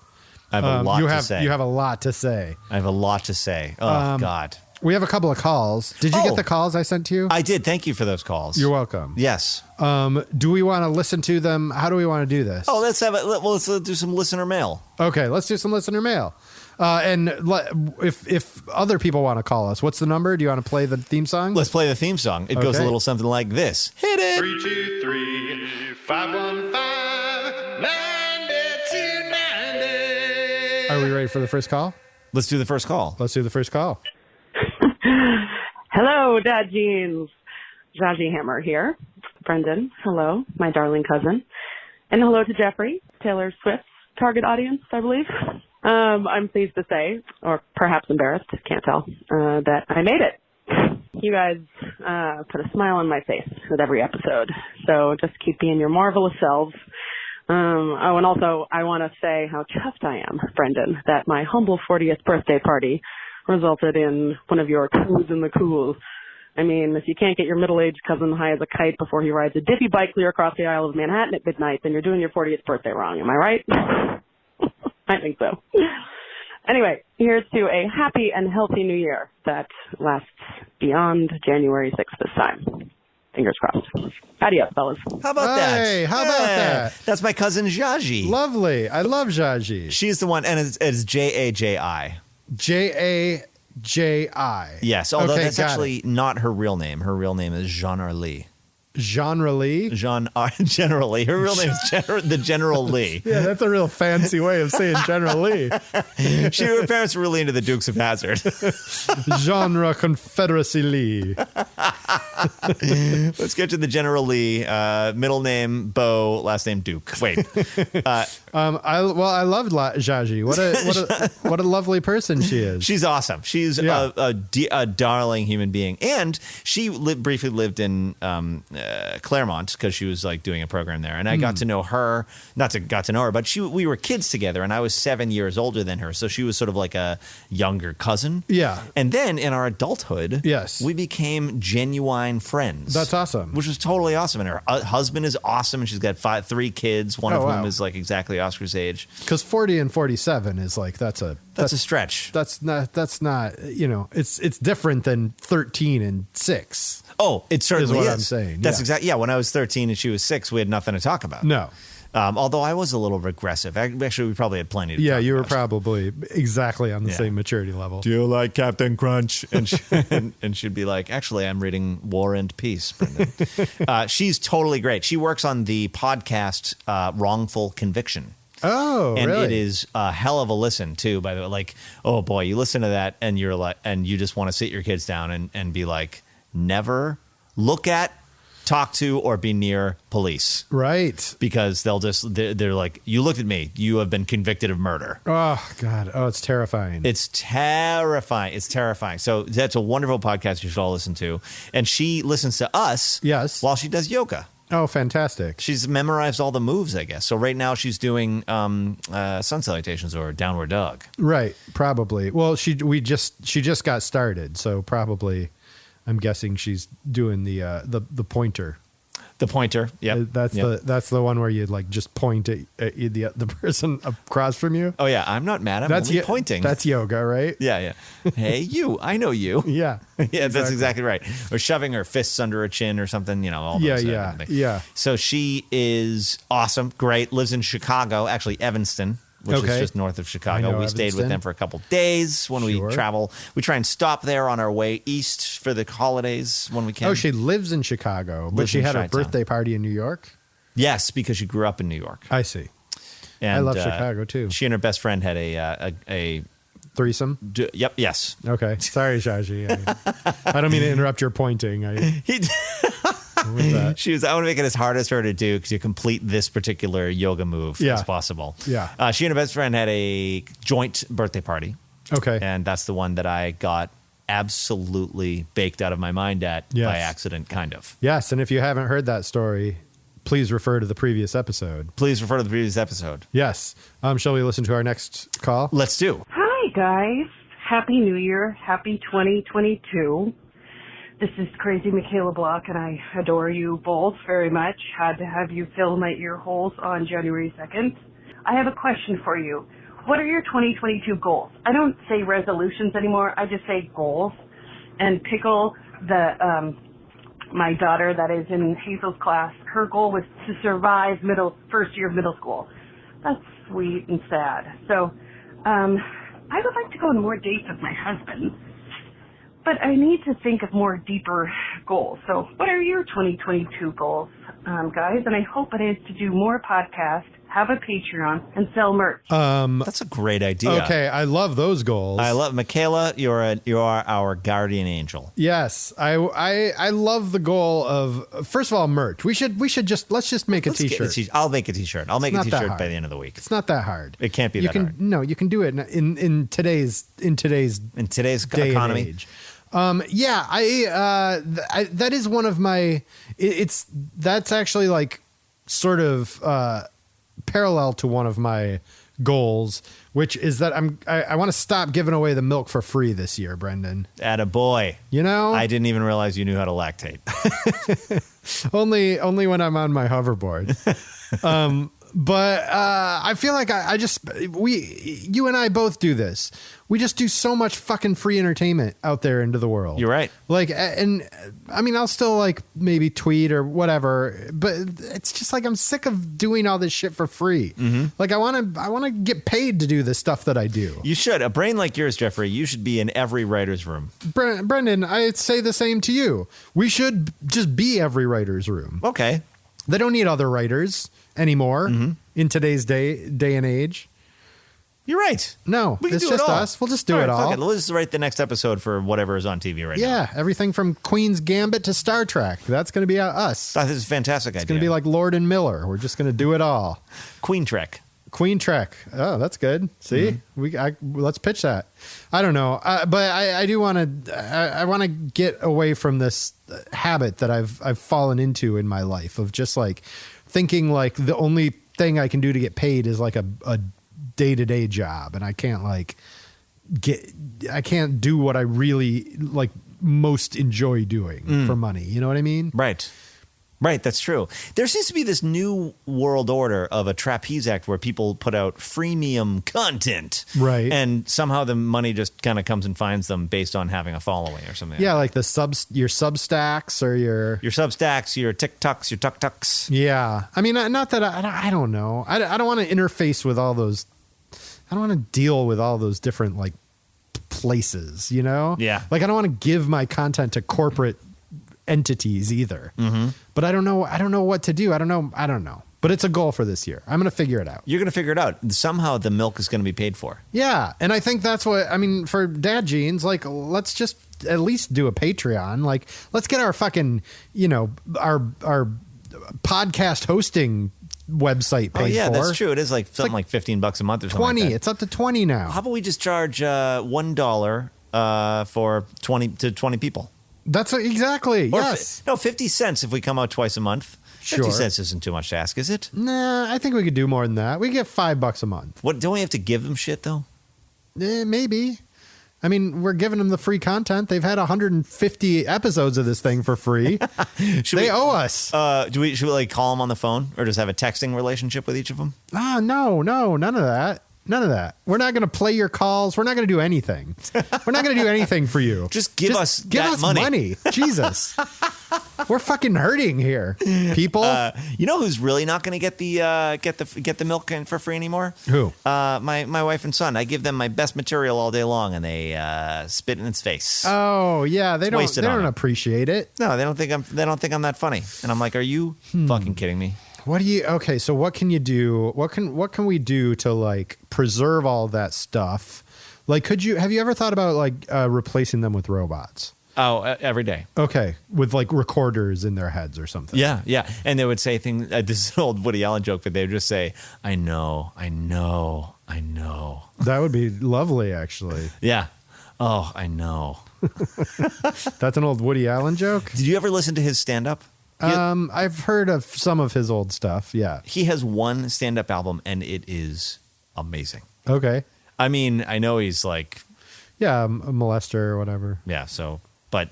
I have a lot to say. You have a lot to say. I have a lot to say. Oh, God. We have a couple of calls. Did you get the calls I sent to you? I did. Thank you for those calls. You're welcome. Yes. Do we want to listen to them? How do we want to do this? Oh, let's do some listener mail. Okay, let's do some listener mail. And if other people want to call us, what's the number? Do you want to play the theme song? Let's play the theme song. It goes a Okay. little something like this. Hit it. 323-515-9290. Are we ready for the first call? Let's do the first call. Let's do the first call. Hello, Dad Jeans. Jaji Hammer here. Brendan, hello, my darling cousin. And hello to Jeffrey, Taylor Swift's target audience, I believe. I'm pleased to say, or perhaps embarrassed, can't tell, that I made it. You guys put a smile on my face with every episode. So just keep being your marvelous selves. And also I want to say how chuffed I am, Brendan, that my humble 40th birthday party resulted in one of your toes in the cool. I mean, if you can't get your middle-aged cousin high as a kite before he rides a dippy bike clear across the Isle of Manhattan at midnight, then you're doing your 40th birthday wrong. Am I right? I think so. Anyway, here's to a happy and healthy new year that lasts beyond January 6th this time. Fingers crossed. Adios, fellas. How about that? Hey, how about that? That's my cousin Jaji. Lovely. I love Jaji. She's the one, and it's Jaji. Jaji. Yes, although Okay, that's got actually not her real name. Her real name is Jean Arlie. Genre Lee? General Lee. Her real name is the General Lee. Yeah, that's a real fancy way of saying General Lee. Her parents were really into the Dukes of Hazzard. Genre Confederacy Lee. Let's get to the General Lee. Middle name Bo, last name Duke. Wait. I loved Jaji. What a lovely person she is. She's awesome. She's a darling human being, and she briefly lived in Claremont because she was like doing a program there, and I got to know her. Got to know her, but we were kids together, and I was 7 years older than her, so she was sort of like a younger cousin. Yeah. And then in our adulthood, yes, we became genuine friends. That's awesome. Which was totally awesome. And her husband is awesome. And she's got 3 kids, one of whom is like exactly Oscar's age. Because 40 and 47 is like that's a stretch. That's not it's different than 13 and 6. Oh, it certainly is. What I'm saying. That's exactly. Yeah, when I was 13 and she was 6, we had nothing to talk about. No. Although I was a little regressive. Actually, we probably had plenty to talk Yeah, you were about. probably exactly on the same maturity level. Do you like Captain Crunch? And she'd be like, actually, I'm reading War and Peace, Brendan. She's totally great. She works on the podcast Wrongful Conviction. Oh, and really? it is a hell of a listen too, by the way. Like, oh boy, you listen to that and you're like, and you just want to sit your kids down and be like, never look at, talk to, or be near police. Right. Because they're like, you looked at me, you have been convicted of murder. Oh God. Oh, it's terrifying. It's terrifying. It's terrifying. So that's a wonderful podcast you should all listen to. And she listens to us while she does yoga. Oh, fantastic. She's memorized all the moves, I guess. So right now she's doing sun salutations or downward dog. Right. Probably. Well, she just got started. So probably I'm guessing she's doing the pointer. The pointer, yeah. That's the one where you like just point at the person across from you. Oh yeah, I'm not mad. I'm only pointing. That's yoga, right? Yeah. Hey, you. I know you. Yeah. Yeah, that's exactly right. Or shoving her fists under her chin or something. You know, all those. Yeah. So she is awesome, great. Lives in Chicago, actually Evanston, which is just north of Chicago. We stayed with them for a couple days when we travel. We try and stop there on our way east for the holidays when we can. Oh, she lives in Chicago, but she had a birthday party in New York? Yes, because she grew up in New York. I see. And, I love Chicago, too. She and her best friend had a threesome? Yep, yes. Okay. Sorry, Shaji. I don't mean to interrupt your pointing. She was, I want to make it as hard as her to do to complete this particular yoga move as possible. Yeah. She and her best friend had a joint birthday party. Okay. And that's the one that I got absolutely baked out of my mind at by accident, kind of. Yes. And if you haven't heard that story, please refer to the previous episode. Yes. Shall we listen to our next call? Let's do. Hi, guys. Happy New Year. Happy 2022. This is Crazy Michaela Block, and I adore you both very much. Had to have you fill my ear holes on January 2nd. I have a question for you. What are your 2022 goals? I don't say resolutions anymore. I just say goals. And Pickle, my daughter that is in Hazel's class, her goal was to survive first year of middle school. That's sweet and sad. So I would like to go on more dates with my husband. But I need to think of more deeper goals. So what are your 2022 goals, guys? And I hope it is to do more podcasts, have a Patreon, and sell merch. That's a great idea. Okay, I love those goals. I love Michaela. You are our guardian angel. Yes, I love the goal of, first of all, merch. Let's just make a t-shirt. I'll make a t-shirt. I'll make a t-shirt by the end of the week. It's not that hard. It can't be that hard. No, you can do it in today's day economy. And age. That is one of my. That's actually like sort of parallel to one of my goals, which is that I want to stop giving away the milk for free this year, Brendan. Attaboy. You know, I didn't even realize you knew how to lactate. only when I'm on my hoverboard. But I feel like you and I both do this. We just do so much fucking free entertainment out there into the world. You're right. Like, and I mean, I'll still like maybe tweet or whatever, but it's just like I'm sick of doing all this shit for free. Mm-hmm. Like I want to get paid to do the stuff that I do. You should. A brain like yours, Jeffrey, you should be in every writer's room. Brendan, I say the same to you. We should just be every writer's room. Okay. They don't need other writers anymore in today's day and age. You're right. No, it's just us. We'll just do it all. Fuck it. Let's just write the next episode for whatever is on TV right now. Yeah, everything from Queen's Gambit to Star Trek. That's going to be us. This is a fantastic idea. It's going to be like Lord and Miller. We're just going to do it all. Queen Trek. Queen Trek. Oh, that's good. See, let's pitch that. I don't know, but I do want to. I want to get away from this habit that I've fallen into in my life of just like thinking like the only thing I can do to get paid is like a day-to-day job, and I can't do what I really like most enjoy doing for money. You know what I mean? Right. Right, that's true. There seems to be this new world order of a trapeze act where people put out freemium content. Right. And somehow the money just kind of comes and finds them based on having a following or something. Yeah, like your Substacks or your Substacks, your TikToks, your Tuk-Tuks. Yeah. I mean, not that I don't know. I don't want to interface with all those. I don't want to deal with all those different like places, you know? Yeah. Like I don't want to give my content to corporate entities either. Mm-hmm. But I don't know what to do. I don't know. But it's a goal for this year. I'm going to figure it out. You're going to figure it out. Somehow the milk is going to be paid for. Yeah. And I think that's what, I mean, for Dad Jeans, like, let's just at least do a Patreon. Like, let's get our fucking, our podcast hosting website paid for. Oh, yeah, that's true. It is like something like $15 a month or something 20. like that. It's up to 20 now. How about we just charge $1 for 20 people? That's exactly. Or yes. 50 cents if we come out twice a month. 50 Sure. cents isn't too much to ask, is it? Nah, I think we could do more than that. We get $5 a month. What, don't we have to give them shit, though? Maybe. I mean, we're giving them the free content. They've had 150 episodes of this thing for free. They owe us. Should we like call them on the phone or just have a texting relationship with each of them? No, none of that. None of that. We're not going to play your calls. We're not going to do anything. We're not going to do anything for you. Just give us money. Jesus. We're fucking hurting here, people. You know who's really not going to get the milk for free anymore? Who? My wife and son. I give them my best material all day long, and they spit in its face. Oh yeah, they don't appreciate it. No, they don't think I'm that funny. And I'm like, are you fucking kidding me? Okay, so what can you do? What can we do to like preserve all that stuff? Like, have you ever thought about like replacing them with robots? Oh, every day. Okay, with like recorders in their heads or something. Yeah. And they would say things. This is an old Woody Allen joke, but they would just say, I know. That would be lovely, actually. Yeah. Oh, I know. That's an old Woody Allen joke? Did you ever listen to his stand-up? I've heard of some of his old stuff, yeah. He has one stand-up album, and it is amazing. Okay. I mean, I know he's like... Yeah, a molester or whatever. Yeah, so... But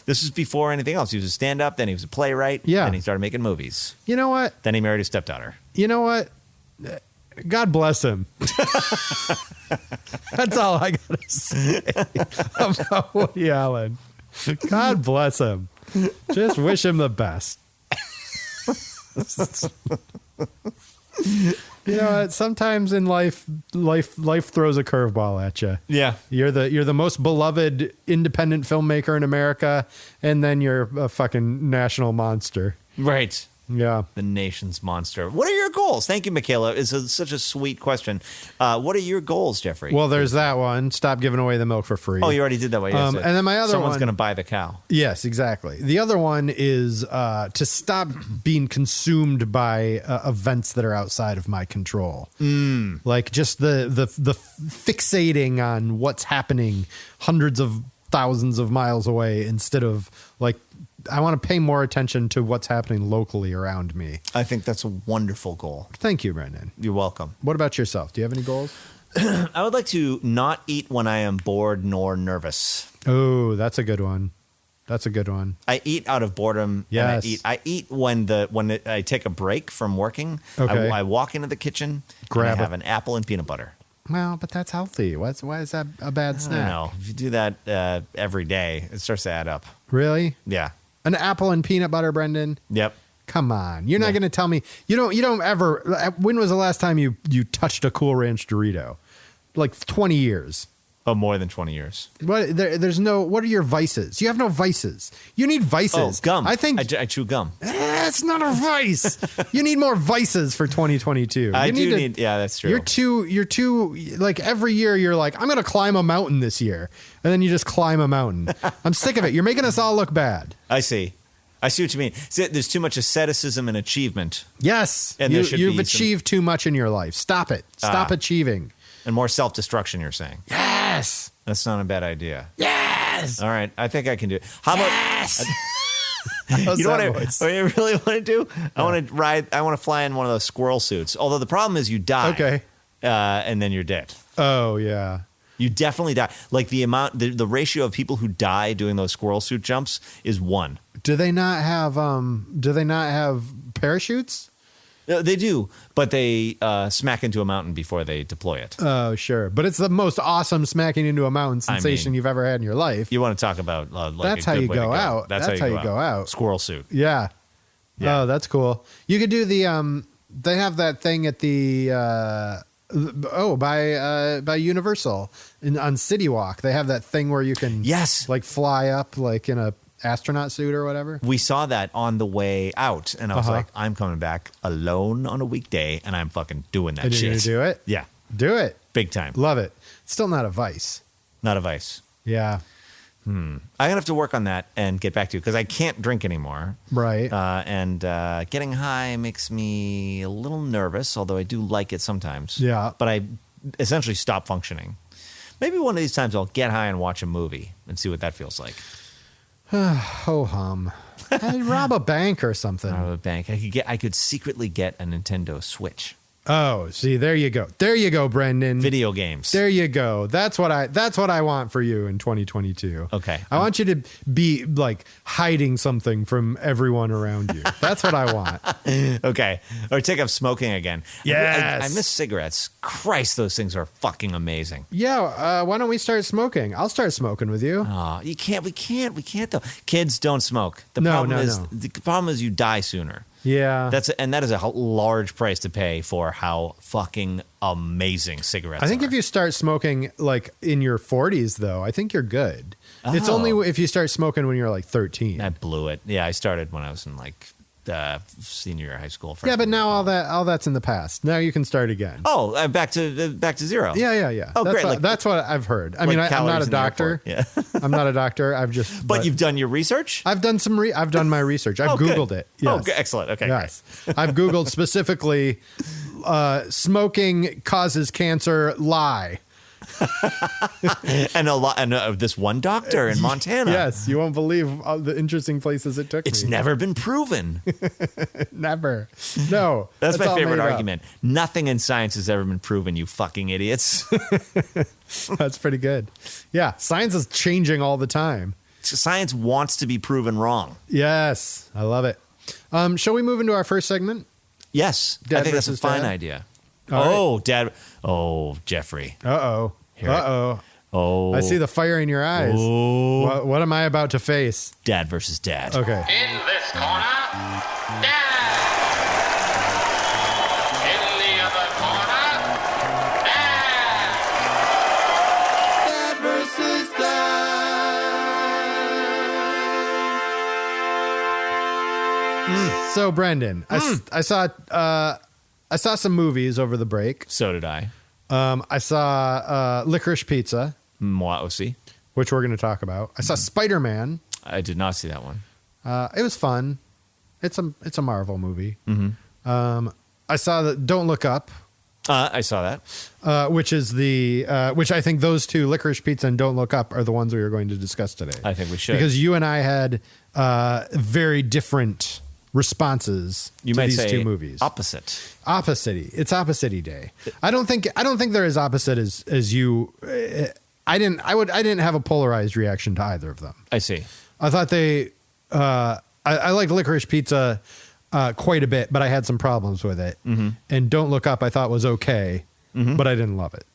this was before anything else. He was a stand-up, then he was a playwright, yeah. Then he started making movies. You know what? Then he married his stepdaughter. You know what? God bless him. That's all I got to say about Woody Allen. God bless him. Just wish him the best. You know what? Sometimes in life throws a curveball at you. Yeah. You're the most beloved independent filmmaker in America, and then you're a fucking national monster. Right. Yeah. The nation's monster. What are your goals? Thank you, Michaela. It's such a sweet question. What are your goals, Jeffrey? Well, there's that one. Stop giving away the milk for free. Oh, you already did that one. Yes, and then my other Someone's one. going to buy the cow. Yes, exactly. The other one is to stop being consumed by events that are outside of my control. Like just the fixating on what's happening hundreds of thousands of miles away instead of like I want to pay more attention to what's happening locally around me. I think that's a wonderful goal. Thank you, Brendan. You're welcome. What about yourself? Do you have any goals? I would like to not eat when I am bored nor nervous. Oh, that's a good one. That's a good one. I eat out of boredom. Yes. And I eat when I take a break from working. Okay. I walk into the kitchen, Grab and I have it. an apple and peanut butter. Well, but that's healthy. Why is that a bad I snack? don't know. If you do that every day, it starts to add up. Really? Yeah. An apple and peanut butter, Brendan? Yep. Come on. You're not going to tell me. You don't ever. When was the last time you touched a Cool Ranch Dorito? Like 20 years. Oh, more than 20 years. What? There's no. What are your vices? You have no vices. You need vices. Oh, gum. I think I chew gum. It's not a vice. You need more vices for 2022. I You do need. Yeah, that's true. You're too like every year you're like, I'm going to climb a mountain this year. And then you just climb a mountain. I'm sick of it. You're making us all look bad. I see what you mean. See, there's too much asceticism and achievement. Yes. And you've achieved too much in your life. Stop it. Stop achieving. And more self-destruction, you're saying. Yes. That's not a bad idea. Yes. All right. I think I can do it. How about... Yes. You know what I really want to do? I want to fly in one of those squirrel suits. Although the problem is you die. Okay. And then you're dead. Oh, yeah. You definitely die. Like the ratio of people who die doing those squirrel suit jumps is 1. Do they not have parachutes? They do, but they smack into a mountain before they deploy it. Oh, sure. But it's the most awesome smacking into a mountain sensation you've ever had in your life. You want to talk about like that's a how good you way to go out. That's how you go out. Squirrel suit. Yeah. Yeah. Oh, that's cool. You could do the they have that thing at the by Universal on City Walk. They have that thing where you can like fly up like in a astronaut suit or whatever. We saw that on the way out, and I was like, I'm coming back alone on a weekday, and I'm fucking doing that shit. You're gonna do it? Yeah. Do it. Big time. Love it. Still not a vice. Not a vice. Yeah. I'm gonna have to work on that and get back to you because I can't drink anymore. Right. And getting high makes me a little nervous, although I do like it sometimes. Yeah. But I essentially stop functioning. Maybe one of these times I'll get high and watch a movie and see what that feels like. Ho hum. I'd rob a bank or something. Rob a bank. I could secretly get a Nintendo Switch. Oh, see, there you go. There you go, Brendan. Video games. There you go. That's what I want for you in 2022. Okay. I want you to be like hiding something from everyone around you. That's what I want. Okay. Or take up smoking again. Yes. I miss cigarettes. Christ, those things are fucking amazing. Yeah. Why don't we start smoking? I'll start smoking with you. Oh, you can't. We can't though. Kids don't smoke. The problem is you die sooner. Yeah. That is a large price to pay for how fucking amazing cigarettes are. I think if you start smoking like in your 40s though, I think you're good. It's only if you start smoking when you're like 13. I blew it. Yeah, I started when I was in like senior year of high school. Yeah, but now all that's in the past. Now you can start again. Oh, back to zero. Yeah. Oh, that's great. That's what I've heard. I mean, I'm not a doctor. Yeah. I'm not a doctor. But you've done your research? I've done I've done my research. I've Googled it. Yes. Oh, good. Excellent. Okay. Yes. I've Googled specifically smoking causes cancer lie. and this one doctor in Montana. Yes, you won't believe the interesting places it took It's me. never been proven. Never. No. That's my favorite argument. Nothing in science has ever been proven, you fucking idiots. That's pretty good. Yeah, science is changing all the time. Science wants to be proven wrong. Yes, I love it. Shall we move into our first segment? Yes, Dad I think that's a versus fine Dad? idea. All Dad. Oh, Jeffrey. Uh-oh. Here. Uh-oh. Oh. I see the fire in your eyes. Oh. What am I about to face? Dad versus Dad. Okay. In this corner, Dad. In the other corner, Dad. Dad versus Dad. So, Brendan, I saw some movies over the break. So did I. I saw Licorice Pizza, Moi aussi. which we're going to talk about. I saw Spider-Man. I did not see that one. It was fun. It's a Marvel movie. Mm-hmm. I saw that Don't Look Up, I saw that. which is which I think those two, Licorice Pizza and Don't Look Up, are the ones we are going to discuss today. I think we should. Because you and I had very different responses You to might these say two movies. opposite. Opposite-y. It's opposite-y day. I don't think they're as opposite as you. I didn't have a polarized reaction to either of them. I see. I thought they. I liked Licorice Pizza quite a bit, but I had some problems with it. Mm-hmm. And Don't Look Up, I thought was okay, but I didn't love it.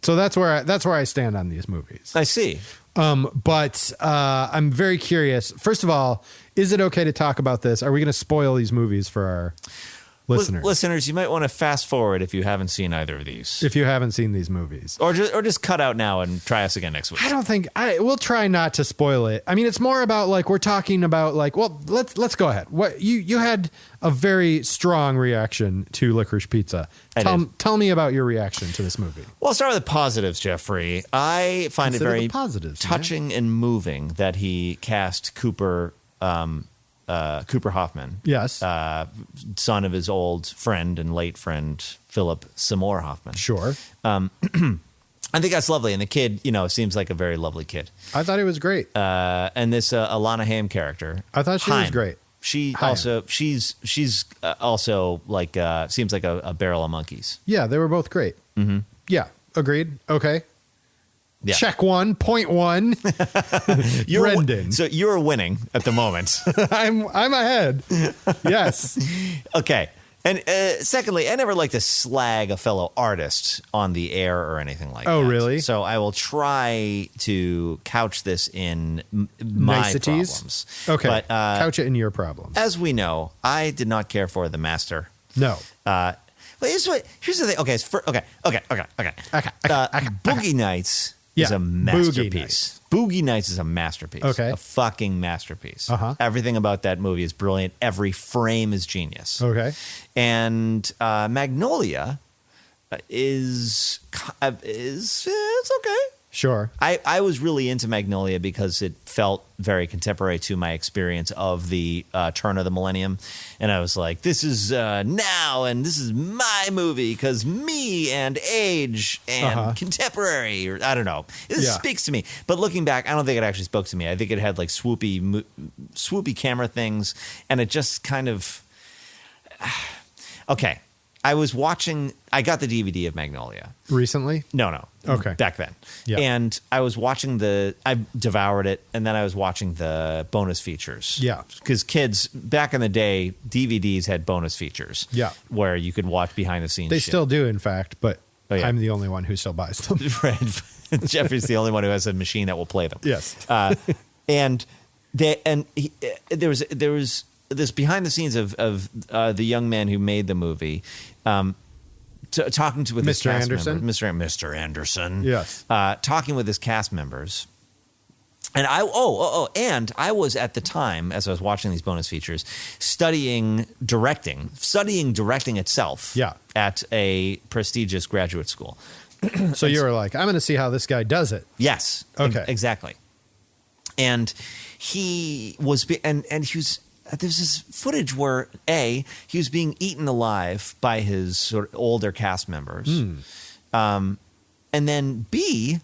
So that's where I stand on these movies. I see. But I'm very curious. First of all, is it okay to talk about this? Are we going to spoil these movies for our listeners? Listeners, you might want to fast forward if you haven't seen either of these. If you haven't seen these movies. Or just cut out now and try us again next week. I don't think we'll try not to spoil it. I mean, it's more about like we're talking about like, well, let's go ahead. What you had a very strong reaction to Licorice Pizza. Tell me about your reaction to this movie. Well, I'll start with the positives, Jeffrey. I find Consider it very the positives, touching and moving that he cast Cooper Hoffman. Yes. Son of his old friend and late friend, Philip Seymour Hoffman. Sure. I think that's lovely. And the kid, seems like a very lovely kid. I thought it was great. And this Alana Haim character. I thought she was great. She's also like seems like a barrel of monkeys. Yeah, they were both great. Mm-hmm. Yeah, Agreed. Okay. Yeah. Check 1, point 1. Brendan. So you're winning at the moment. I'm ahead. Yes. Okay. And secondly, I never like to slag a fellow artist on the air or anything like that. Oh, really? So I will try to couch this in my Niceties? problems. Okay. But couch it in your problems. as we know, I did not care for The Master. No. But here's the thing. Okay. Boogie Nights is Yeah, a Boogie masterpiece. Boogie Nights is a masterpiece. Okay. A fucking masterpiece. Uh-huh. Everything about that movie is brilliant. Every frame is genius. Okay. And Magnolia is it's okay. Sure. I was really into Magnolia because it felt very contemporary to my experience of the turn of the millennium. And I was like, this is now, and this is my movie because me and age and contemporary, or I don't know. This speaks to me. But looking back, I don't think it actually spoke to me. I think it had like swoopy camera things, and it just kind of... Okay. I got the DVD of Magnolia. Recently? No. Okay. Back then. Yeah. And I was watching I devoured it, and then I was watching the bonus features. Yeah. Because kids, back in the day, DVDs had bonus features. Yeah. Where you could watch behind the scenes They shit. still do, in fact, but yeah. I'm the only one who still buys them. Right. Jeffrey's the only one who has a machine that will play them. Yes. And there was this behind the scenes of the young man who made the movie, talking with his Mr. cast Anderson? members, Mr. Anderson, Yes. talking with his cast members, and and I was at the time, as I was watching these bonus features, studying directing itself, at a prestigious graduate school. So you were like, I'm going to see how this guy does it. Yes. Okay. Exactly. And he was, and he was. There's this footage where he was being eaten alive by his sort of older cast members, and then B,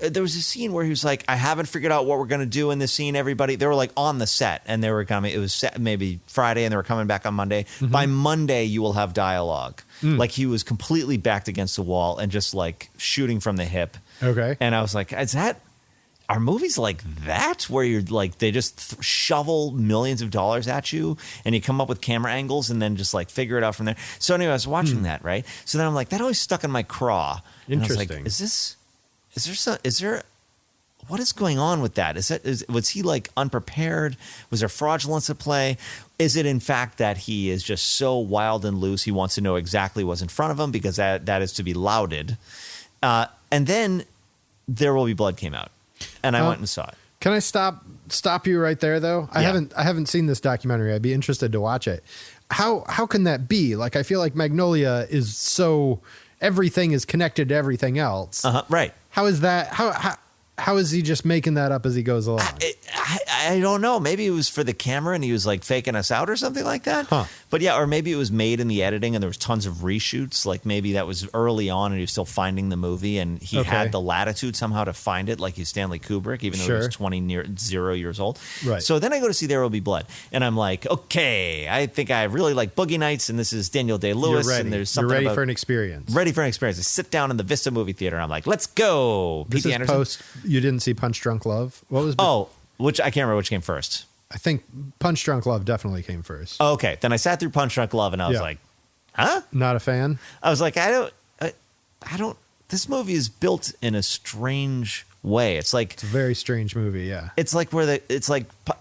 there was a scene where he was like, "I haven't figured out what we're going to do in this scene." Everybody, they were like on the set, and they were coming. It was set maybe Friday, and they were coming back on Monday. Mm-hmm. By Monday, you will have dialogue. Like he was completely backed against the wall and just like shooting from the hip. Okay, and I was like, are movies like that where you're like they just shovel millions of dollars at you and you come up with camera angles and then just like figure it out from there? So anyway, I was watching that, right? So then I'm like, that always stuck in my craw. Interesting. And I was like, is there what is going on with that? Was he like unprepared? Was there fraudulence at play? Is it in fact that he is just so wild and loose he wants to know exactly what's in front of him because that is to be lauded? And then There Will Be Blood came out. And I went and saw it. Can I stop you right there though? I haven't seen this documentary. I'd be interested to watch it. How can that be? Like I feel like Magnolia is so everything is connected to everything else. Right. How is that? How is he just making that up as he goes along? I don't know. Maybe it was for the camera and he was like faking us out or something like that. Huh. But yeah, or maybe it was made in the editing and there was tons of reshoots. Like maybe that was early on and he was still finding the movie and he had the latitude somehow to find it, like he's Stanley Kubrick, even though he was 0 years old. Right. So then I go to see There Will Be Blood and I'm like, okay, I think I really like Boogie Nights and this is Daniel Day-Lewis. You're ready. And there's something You're ready for an experience. Ready for an experience. I sit down in the Vista movie theater and I'm like, let's go. This P.T. is Anderson. post. You didn't see Punch Drunk Love? What was? Which I can't remember which came first. I think Punch Drunk Love definitely came first. Oh, okay. Then I sat through Punch Drunk Love and I was like, huh? Not a fan? I was like, I don't, this movie is built in a strange way. It's like, It's a very strange movie, yeah. it's like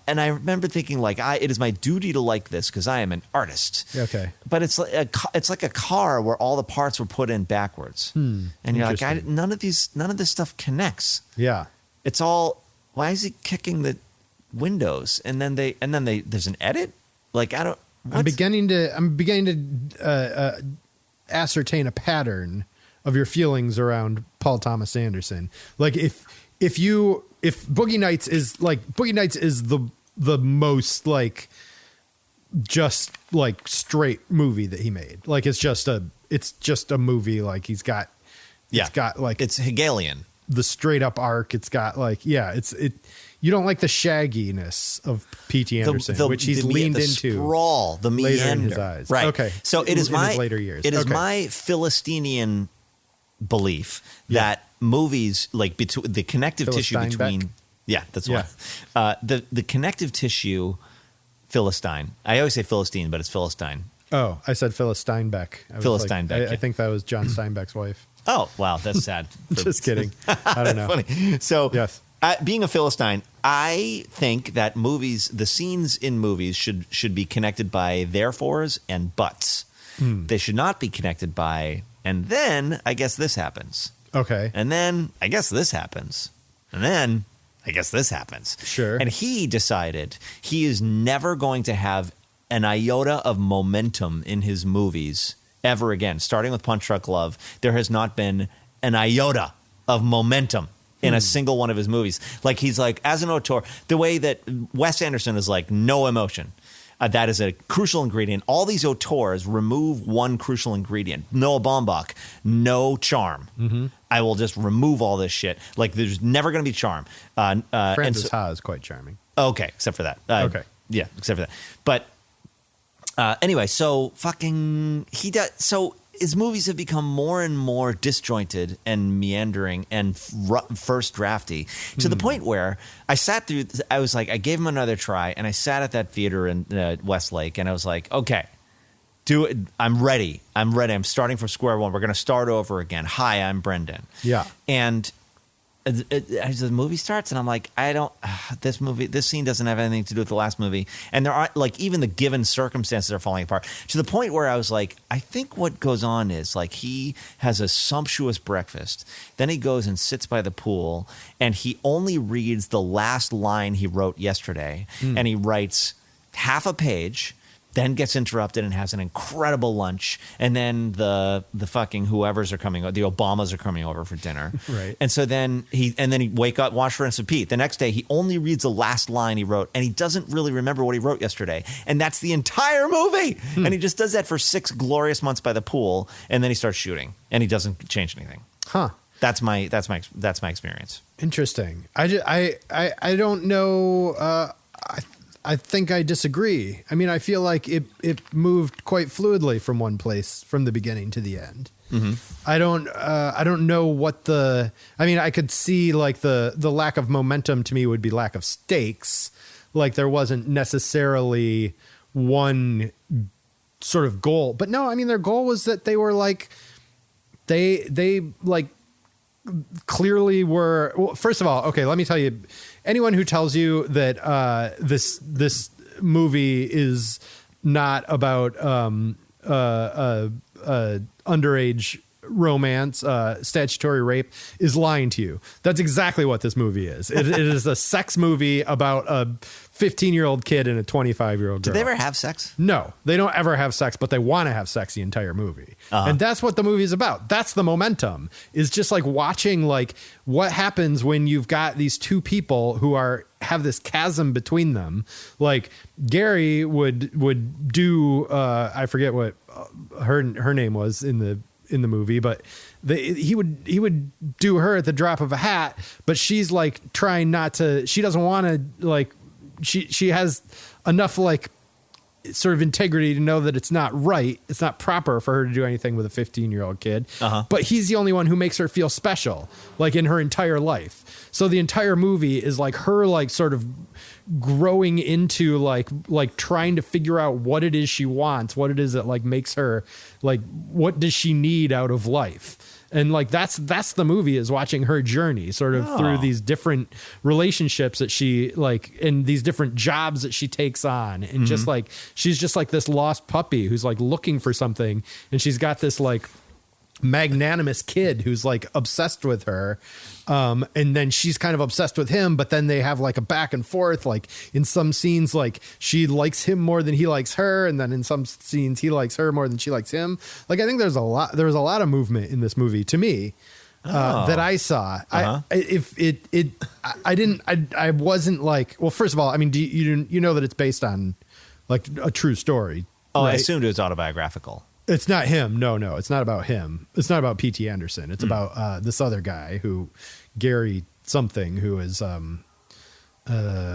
and I remember thinking like, it is my duty to like this because I am an artist. Okay. But it's like a car where all the parts were put in backwards. And you're like, Interesting. none of this stuff connects. Yeah. It's all, why is he kicking the windows? And then there's an edit? Like, I don't, I'm beginning to ascertain a pattern of your feelings around Paul Thomas Anderson. Like if Boogie Nights is the most like just like straight movie that he made. Like it's just a movie. Like he's got it's Hegelian. The straight up arc. It's got like, you don't like the shagginess of P.T. Anderson, which he's leaned into. Sprawl, the meander. Later in his eyes. Right. Okay. So it is in his later years. It is my Philistinian belief that movies, like the connective tissue between, Steinbeck? yeah, that's why, the connective tissue, Philistine. I always say Philistine, but it's Philistine. Oh, I said Phyllis Steinbeck. Phyllis Steinbeck. I think that was John Steinbeck's wife. Oh, wow, that's sad. Just kidding. I don't know. Funny. So, yes. Being a Philistine, I think that the scenes in movies should be connected by therefores and buts. They should not be connected by, and then I guess this happens. Okay. And then I guess this happens. And then I guess this happens. Sure. And he decided he is never going to have an iota of momentum in his movies ever again. Starting with Punch Drunk Love, there has not been an iota of momentum in a single one of his movies. Like, he's like, as an auteur, the way that Wes Anderson is like, no emotion. That is a crucial ingredient. All these auteurs remove one crucial ingredient. Noah Baumbach, no charm. I will just remove all this shit. Like, there's never going to be charm. Francis Ha is quite charming. Okay, except for that. Okay. Yeah, except for that. But anyway, so so his movies have become more and more disjointed and meandering and first drafty to the point where I was like, I gave him another try, and I sat at that theater in Westlake, and I was like, okay, do it. I'm ready. I'm starting from square one. We're going to start over again. Hi, I'm Brendan. Yeah. And as the movie starts, and I'm like, this scene doesn't have anything to do with the last movie. And there are, like, even the given circumstances are falling apart to the point where I was like, I think what goes on is, like, he has a sumptuous breakfast. Then he goes and sits by the pool, and he only reads the last line he wrote yesterday. And he writes half a page, then gets interrupted and has an incredible lunch, and then the fucking whoever's are coming, the Obamas are coming over for dinner, Right. And so then he wake up, wash, rinse, repeat. The next day he only reads the last line he wrote, and he doesn't really remember what he wrote yesterday, and that's the entire movie. And he just does that for 6 glorious months by the pool, and then he starts shooting, and he doesn't change anything. Huh. That's my experience. Interesting. I don't know. I think I disagree. I mean, I feel like it moved quite fluidly from one place from the beginning to the end. I don't know what I mean, I could see, like, the lack of momentum to me would be lack of stakes. Like, there wasn't necessarily one sort of goal, but no, I mean, their goal was that they were like, they like clearly were. Well, first of all, okay, let me tell you, anyone who tells you that this movie is not about underage romance, statutory rape, is lying to you. That's exactly what this movie is. It is a sex movie about a 15-year-old kid and a 25-year-old girl. Did they ever have sex? No, they don't ever have sex, but they want to have sex the entire movie. And that's what the movie is about. That's the momentum, is just like watching, like, what happens when you've got these two people who have this chasm between them. Like, Gary would do, I forget what her name was in the movie, but he would do her at the drop of a hat, but she's like trying not to, she doesn't want to, like, she has enough, like, sort of integrity to know that it's not right, it's not proper for her to do anything with a 15-year-old kid. But he's the only one who makes her feel special, like, in her entire life. So the entire movie is like her, like, sort of growing into like trying to figure out what it is she wants, what it is that, like, makes her, like, what does she need out of life. And, like, that's the movie, is watching her journey sort of through these different relationships that she, like, and these different jobs that she takes on. And just like, she's just like this lost puppy who's, like, looking for something. And she's got this, like, magnanimous kid who's, like, obsessed with her. And then she's kind of obsessed with him, but then they have, like, a back and forth. Like, in some scenes, like, she likes him more than he likes her, and then in some scenes he likes her more than she likes him. Like, I think there was a lot of movement in this movie to me that I saw. I wasn't like, well, first of all, I mean, you know that it's based on, like, a true story. Oh, right? I assumed it was autobiographical. It's not him. No, it's not about him. It's not about P.T. Anderson. It's about this other guy Gary something, who is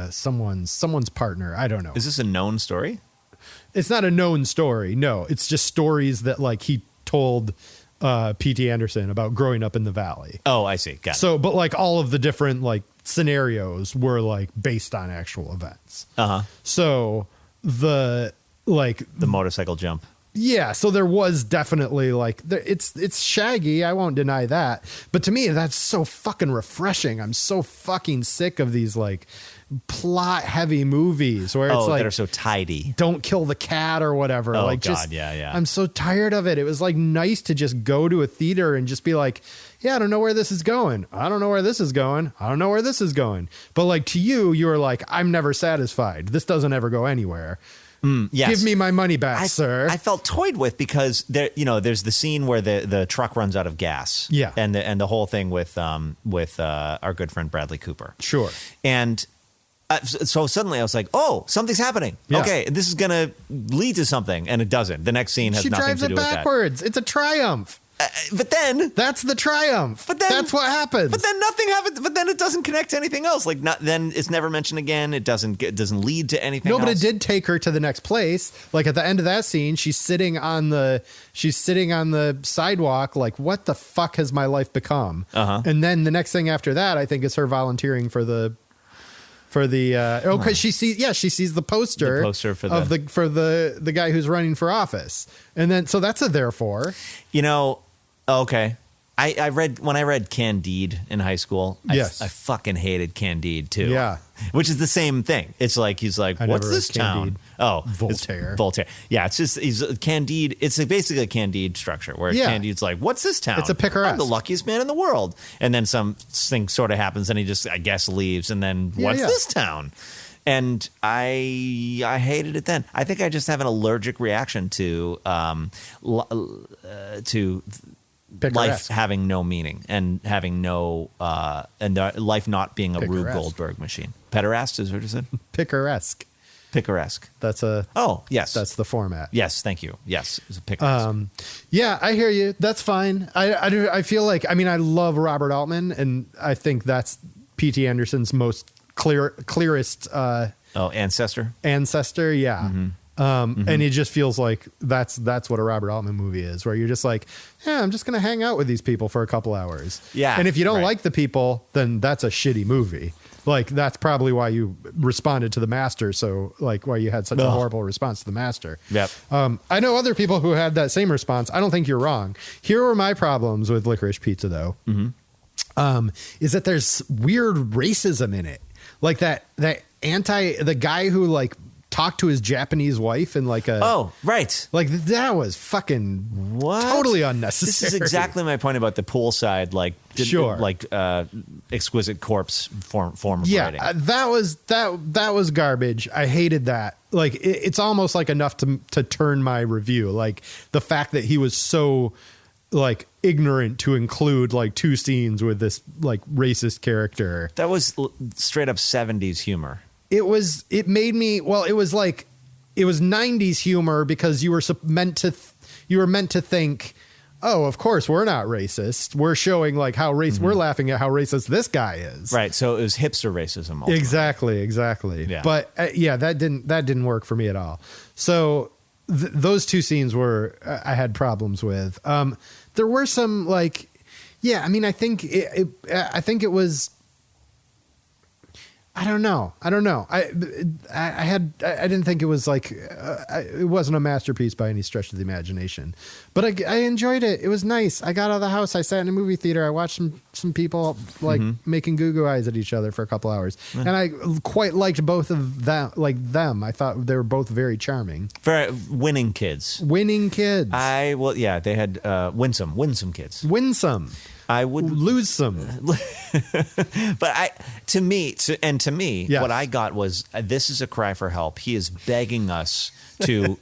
someone's partner. I don't know. Is this a known story? It's not a known story. No, it's just stories that, like, he told P.T. Anderson about growing up in the Valley. Oh, I see. Got it. So, but like all of the different like scenarios were like based on actual events. So the motorcycle jump. Yeah, so there was definitely like it's shaggy. I won't deny that, but to me, that's so fucking refreshing. I'm so fucking sick of these like plot heavy movies where it's like that are so tidy. Don't kill the cat or whatever. Oh, like, God, just yeah. I'm so tired of it. It was like nice to just go to a theater and just be like, yeah, I don't know where this is going. I don't know where this is going. I don't know where this is going. But like to you were like, I'm never satisfied. This doesn't ever go anywhere. Yes. Give me my money back, sir. I felt toyed with because there's the scene where the truck runs out of gas. Yeah. And the whole thing with our good friend Bradley Cooper. Sure. And so suddenly I was like, oh, something's happening. Yeah. Okay, this is gonna lead to something, and it doesn't. The next scene has She nothing drives to it do with that. backwards. It's a triumph. But then That's the triumph. But then- that's what happens. But then nothing happens. But then it doesn't connect to anything else. Like then it's never mentioned again. It doesn't lead to anything. No, but else. it did take her to the next place. Like at the end of that scene, she's sitting on the sidewalk. Like, what the fuck has my life become? And then the next thing after that, I think, is her volunteering for the because she sees the poster for the guy who's running for office, and then so that's a therefore. Okay. I read Candide in high school. Yes. I fucking hated Candide too. Yeah. Which is the same thing. It's like he's like, I what's never this read Candide. town? Oh, Voltaire. It's Voltaire. Yeah, it's just he's Candide. It's basically a Candide structure where Candide's like, what's this town? It's a picaresque. I'm the luckiest man in the world. And then something sort of happens, and he just I guess leaves. And then what's this town? And I hated it then. I think I just have an allergic reaction to life having no meaning and having no life not being a Rube Goldberg machine. Pederast is what you said? Picaresque. That's that's the format. Yes, thank you. Yes, it's a picaresque. Yeah, I hear you. That's fine. I feel like I love Robert Altman, and I think that's P.T. Anderson's most clearest ancestor. Yeah. And it just feels like that's what a Robert Altman movie is, where you're just like, yeah, I'm just going to hang out with these people for a couple hours. Yeah. And if you don't like the people, then that's a shitty movie. Like, that's probably why you responded to The Master. So like why you had such a horrible response to The Master. Yep. I know other people who had that same response. I don't think you're wrong. Here were my problems with Licorice Pizza though. Is that there's weird racism in it. Like the guy who like talked to his Japanese wife and like like that was fucking totally unnecessary. This is exactly my point about the poolside exquisite corpse form of writing. That was garbage. I hated that. Like it's almost like enough to turn my review. Like the fact that he was so like ignorant to include like two scenes with this like racist character. That was straight up 70s humor. It was 90s humor because you were meant to think, oh, of course we're not racist. We're showing like how we're laughing at how racist this guy is. Right. So it was hipster racism. Ultimately. Exactly. Yeah. But that didn't work for me at all. So those two scenes I had problems with. There were some like, I think it was. I don't know. I didn't think it was like it wasn't a masterpiece by any stretch of the imagination, but I enjoyed it. It was nice. I got out of the house. I sat in a movie theater. I watched some people like making goo eyes at each other for a couple hours, and I quite liked both of them. I thought they were both very charming. Very winning kids. They had winsome kids. Winsome. I would lose some, but to me, yes. What I got was this is a cry for help. He is begging us to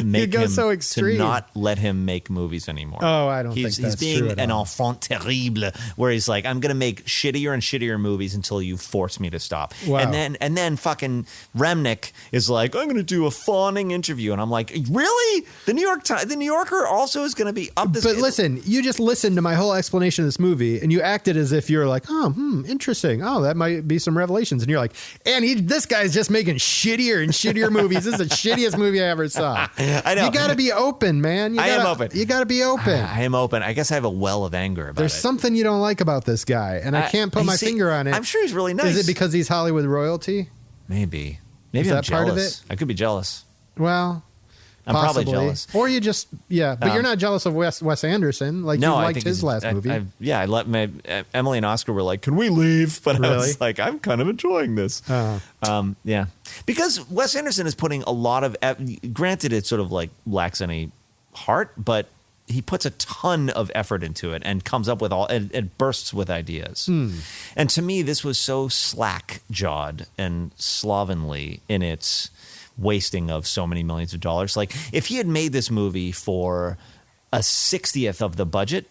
make him so extreme. To not let him make movies anymore. Oh, I don't think that's he's being true at an all. enfant terrible, where he's like, I'm going to make shittier and shittier movies until you force me to stop. Wow. And then fucking Remnick is like, I'm going to do a fawning interview, and I'm like, really? The New Yorker also is going to be up this. But listen, you just listened to my whole explanation explanation of this movie, and you acted as if you're like, oh, interesting. Oh, that might be some revelations. And you're like, and this guy's just making shittier and shittier movies. This is the shittiest movie I ever saw. I know. You got to be open, man. I am open. You got to be open. I am open. I guess I have a well of anger about There's it. something you don't like about this guy, and I can't put my finger on it. I'm sure he's really nice. Is it because he's Hollywood royalty? Maybe Is I'm that jealous. part of it? I could be jealous. Well, I'm possibly. probably jealous. Or you just, but you're not jealous of Wes Anderson. Like, No, you I liked think his last movie. I let Emily and Oscar were like, "Can we leave?" But I Really? was like, "I'm kind of enjoying this." Yeah, because Wes Anderson is putting a lot of. Granted, it sort of like lacks any heart, but he puts a ton of effort into it and comes up with it bursts with ideas. And to me, this was so slack-jawed and slovenly in its wasting of so many millions of dollars. Like, if he had made this movie for a 60th of the budget,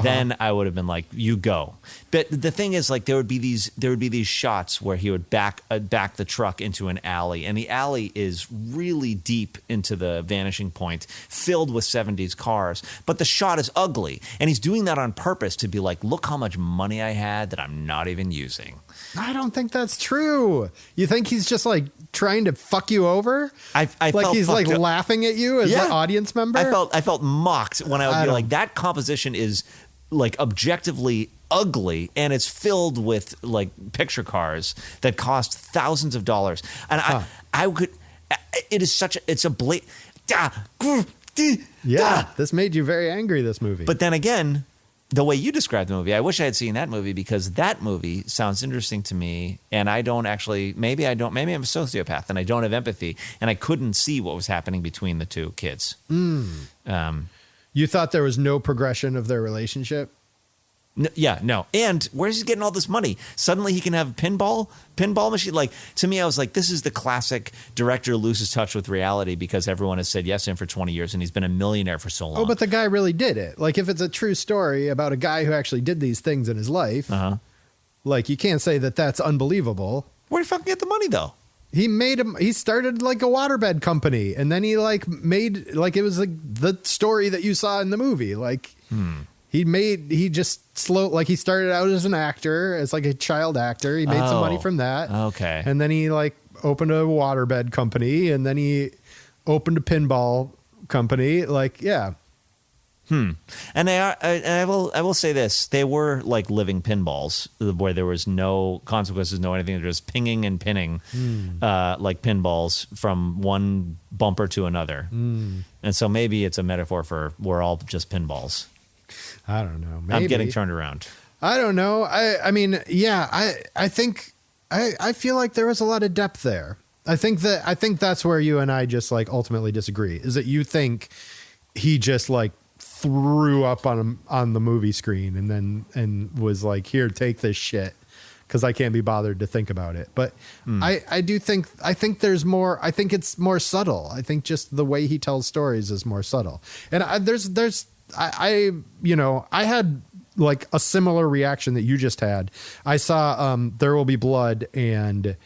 then I would have been like, you go. But the thing is, like, there would be these shots where he would back the truck into an alley, and the alley is really deep into the vanishing point, filled with 70s cars. But the shot is ugly, and he's doing that on purpose to be like, look how much money I had that I'm not even using. I don't think that's true. You think he's just like trying to fuck you over? I like felt he's like fucked up. laughing at you as an audience member. I felt mocked when I would be like, that composition is like objectively ugly, and it's filled with like picture cars that cost thousands of dollars. And I could, it is such a, it's a blatant. This made you very angry, this movie. But then again, the way you described the movie, I wish I had seen that movie, because that movie sounds interesting to me, and I don't actually, maybe I'm a sociopath and I don't have empathy, and I couldn't see what was happening between the two kids. You thought there was no progression of their relationship? No. And where's he getting all this money? Suddenly he can have pinball machine. Like, to me, I was like, this is the classic director loses touch with reality because everyone has said yes to him for 20 years and he's been a millionaire for so long. Oh, but the guy really did it. Like, if it's a true story about a guy who actually did these things in his life, like, you can't say that that's unbelievable. Where did he fucking get the money, though? He started like a waterbed company, and then he like made, like, it was like the story that you saw in the movie. Like, he just he started out as an actor, as like a child actor. He made some money from that. Okay. And then he like opened a waterbed company, and then he opened a pinball company. Like, yeah. And I will say this: they were like living pinballs, where there was no consequences, no anything. They're just pinging and pinning, like pinballs from one bumper to another. And so maybe it's a metaphor for we're all just pinballs. I don't know. Maybe. I'm getting turned around. I don't know. I mean, yeah. I think I feel like there was a lot of depth there. I think that's where you and I just like ultimately disagree. Is that you think he just like threw up on the movie screen and was like, here, take this shit, because I can't be bothered to think about it. But I think there's more. I think it's more subtle. I think just the way he tells stories is more subtle. And I had like a similar reaction that you just had. I saw There Will Be Blood and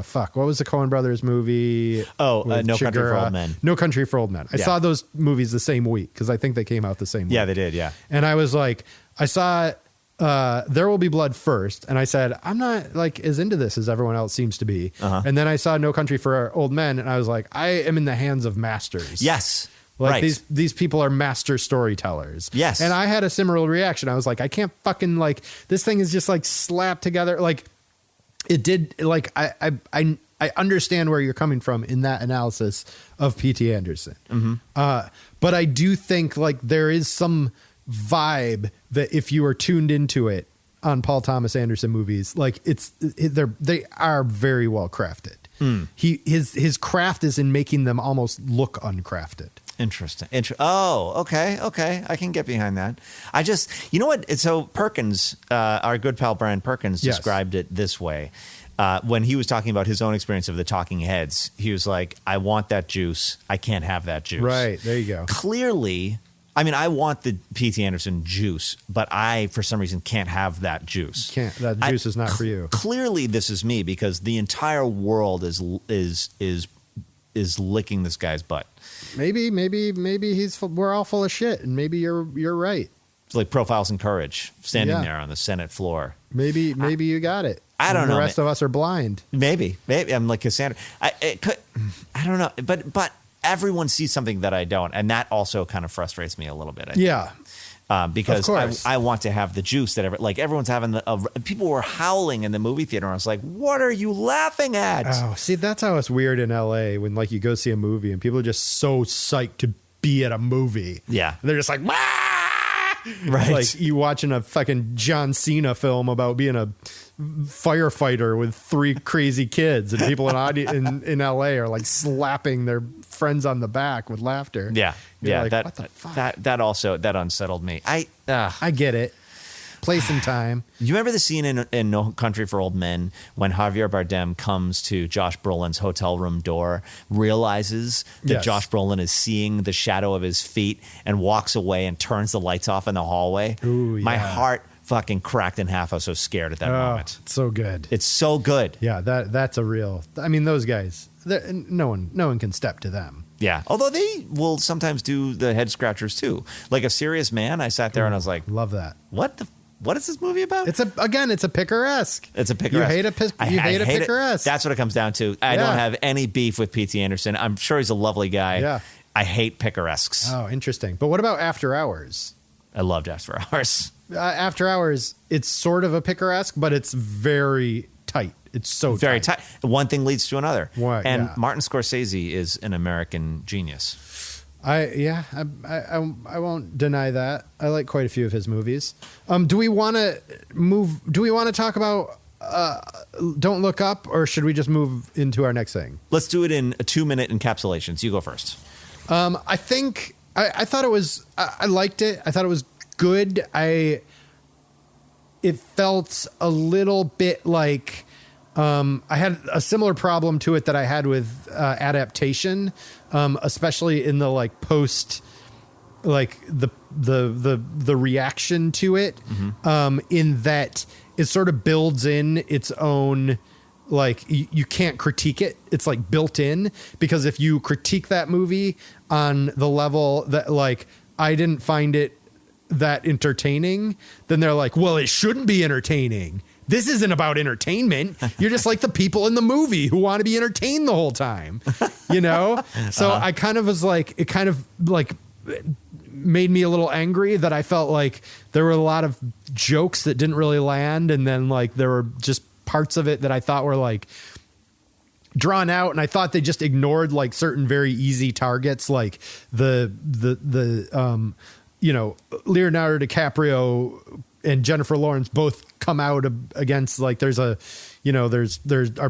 fuck, what was the Coen Brothers movie? No Country for Old Men. No Country for Old Men. I saw those movies the same week, because I think they came out the same week. Yeah, they did. Yeah. And I was like, I saw There Will Be Blood first, and I said, I'm not like as into this as everyone else seems to be. And then I saw No Country for Old Men, and I was like, I am in the hands of masters. Yes. Like, right. these people are master storytellers. Yes. And I had a similar reaction. I was like, I can't fucking, like, this thing is just like slapped together. Like, it did, like, I understand where you're coming from in that analysis of P.T. Anderson. But I do think like there is some vibe that if you are tuned into it on Paul Thomas Anderson movies, like they are very well crafted. His craft is in making them almost look uncrafted. Interesting. Okay. I can get behind that. I just, you know what? So Perkins, our good pal Brian Perkins, described it this way. When he was talking about his own experience of the Talking Heads, he was like, I want that juice. I can't have that juice. Right. There you go. Clearly, I mean, I want the P.T. Anderson juice, but I, for some reason, can't have that juice. That juice is not for you. Clearly, this is me, because the entire world is is licking this guy's butt. Maybe we're all full of shit, and maybe you're right. It's like Profiles in Courage, standing Yeah. there on the Senate floor. Maybe you got it. I don't And know, The rest of us are blind. Maybe I'm like Cassandra. I don't know, but everyone sees something that I don't, and that also kind of frustrates me a little bit. I think. Yeah. Because Of course. I want to have the juice that everyone's having. People were howling in the movie theater. And I was like, "What are you laughing at?" Oh, see, that's how it's weird in LA when like you go see a movie and people are just so psyched to be at a movie. Yeah. And they're just like, "Wah!" Right. Like you watching a fucking John Cena film about being a firefighter with 3 crazy kids, and people in LA are like slapping their friends on the back with laughter. Yeah, You're yeah. like, that what the fuck? that also unsettled me. I get it. Place and time. You remember the scene in No Country for Old Men when Javier Bardem comes to Josh Brolin's hotel room door, realizes that Yes. Josh Brolin is seeing the shadow of his feet, and walks away and turns the lights off in the hallway? Ooh, My yeah. heart fucking cracked in half. I was so scared at that moment. It's so good. It's so good. Yeah, that's a real. I mean, those guys. No one can step to them. Yeah. Although they will sometimes do the head scratchers too. Like A Serious Man, I sat there and I was like, Love that. what is this movie about? It's a picaresque. It's a picaresque. You hate a I hate a hate it. picaresque. That's what it comes down to. I Yeah. don't have any beef with P.T. Anderson. I'm sure he's a lovely guy. Yeah. I hate picaresques. Oh, interesting. But what about After Hours? I loved After Hours. After Hours, it's sort of a picaresque, but it's very tight. It's so Very tight. One thing leads to another. Right, and yeah. Martin Scorsese is an American genius. I won't deny that. I like quite a few of his movies. Do we want to talk about Don't Look Up, or should we just move into our next thing? Let's do it in 2-minute encapsulations. You go first. I think I thought it was. I liked it. I thought it was good. It felt a little bit like I had a similar problem to it that I had with adaptation, especially in the like post, like the reaction to it, in that it sort of builds in its own. Like you can't critique it. It's like built in, because if you critique that movie on the level that like I didn't find it that entertaining, then they're like, well, it shouldn't be entertaining. This isn't about entertainment. You're just like the people in the movie who want to be entertained the whole time, you know? So I kind of was like, it kind of like made me a little angry that I felt like there were a lot of jokes that didn't really land. And then like there were just parts of it that I thought were like drawn out, and I thought they just ignored like certain very easy targets, like the Leonardo DiCaprio and Jennifer Lawrence both come out against like there's are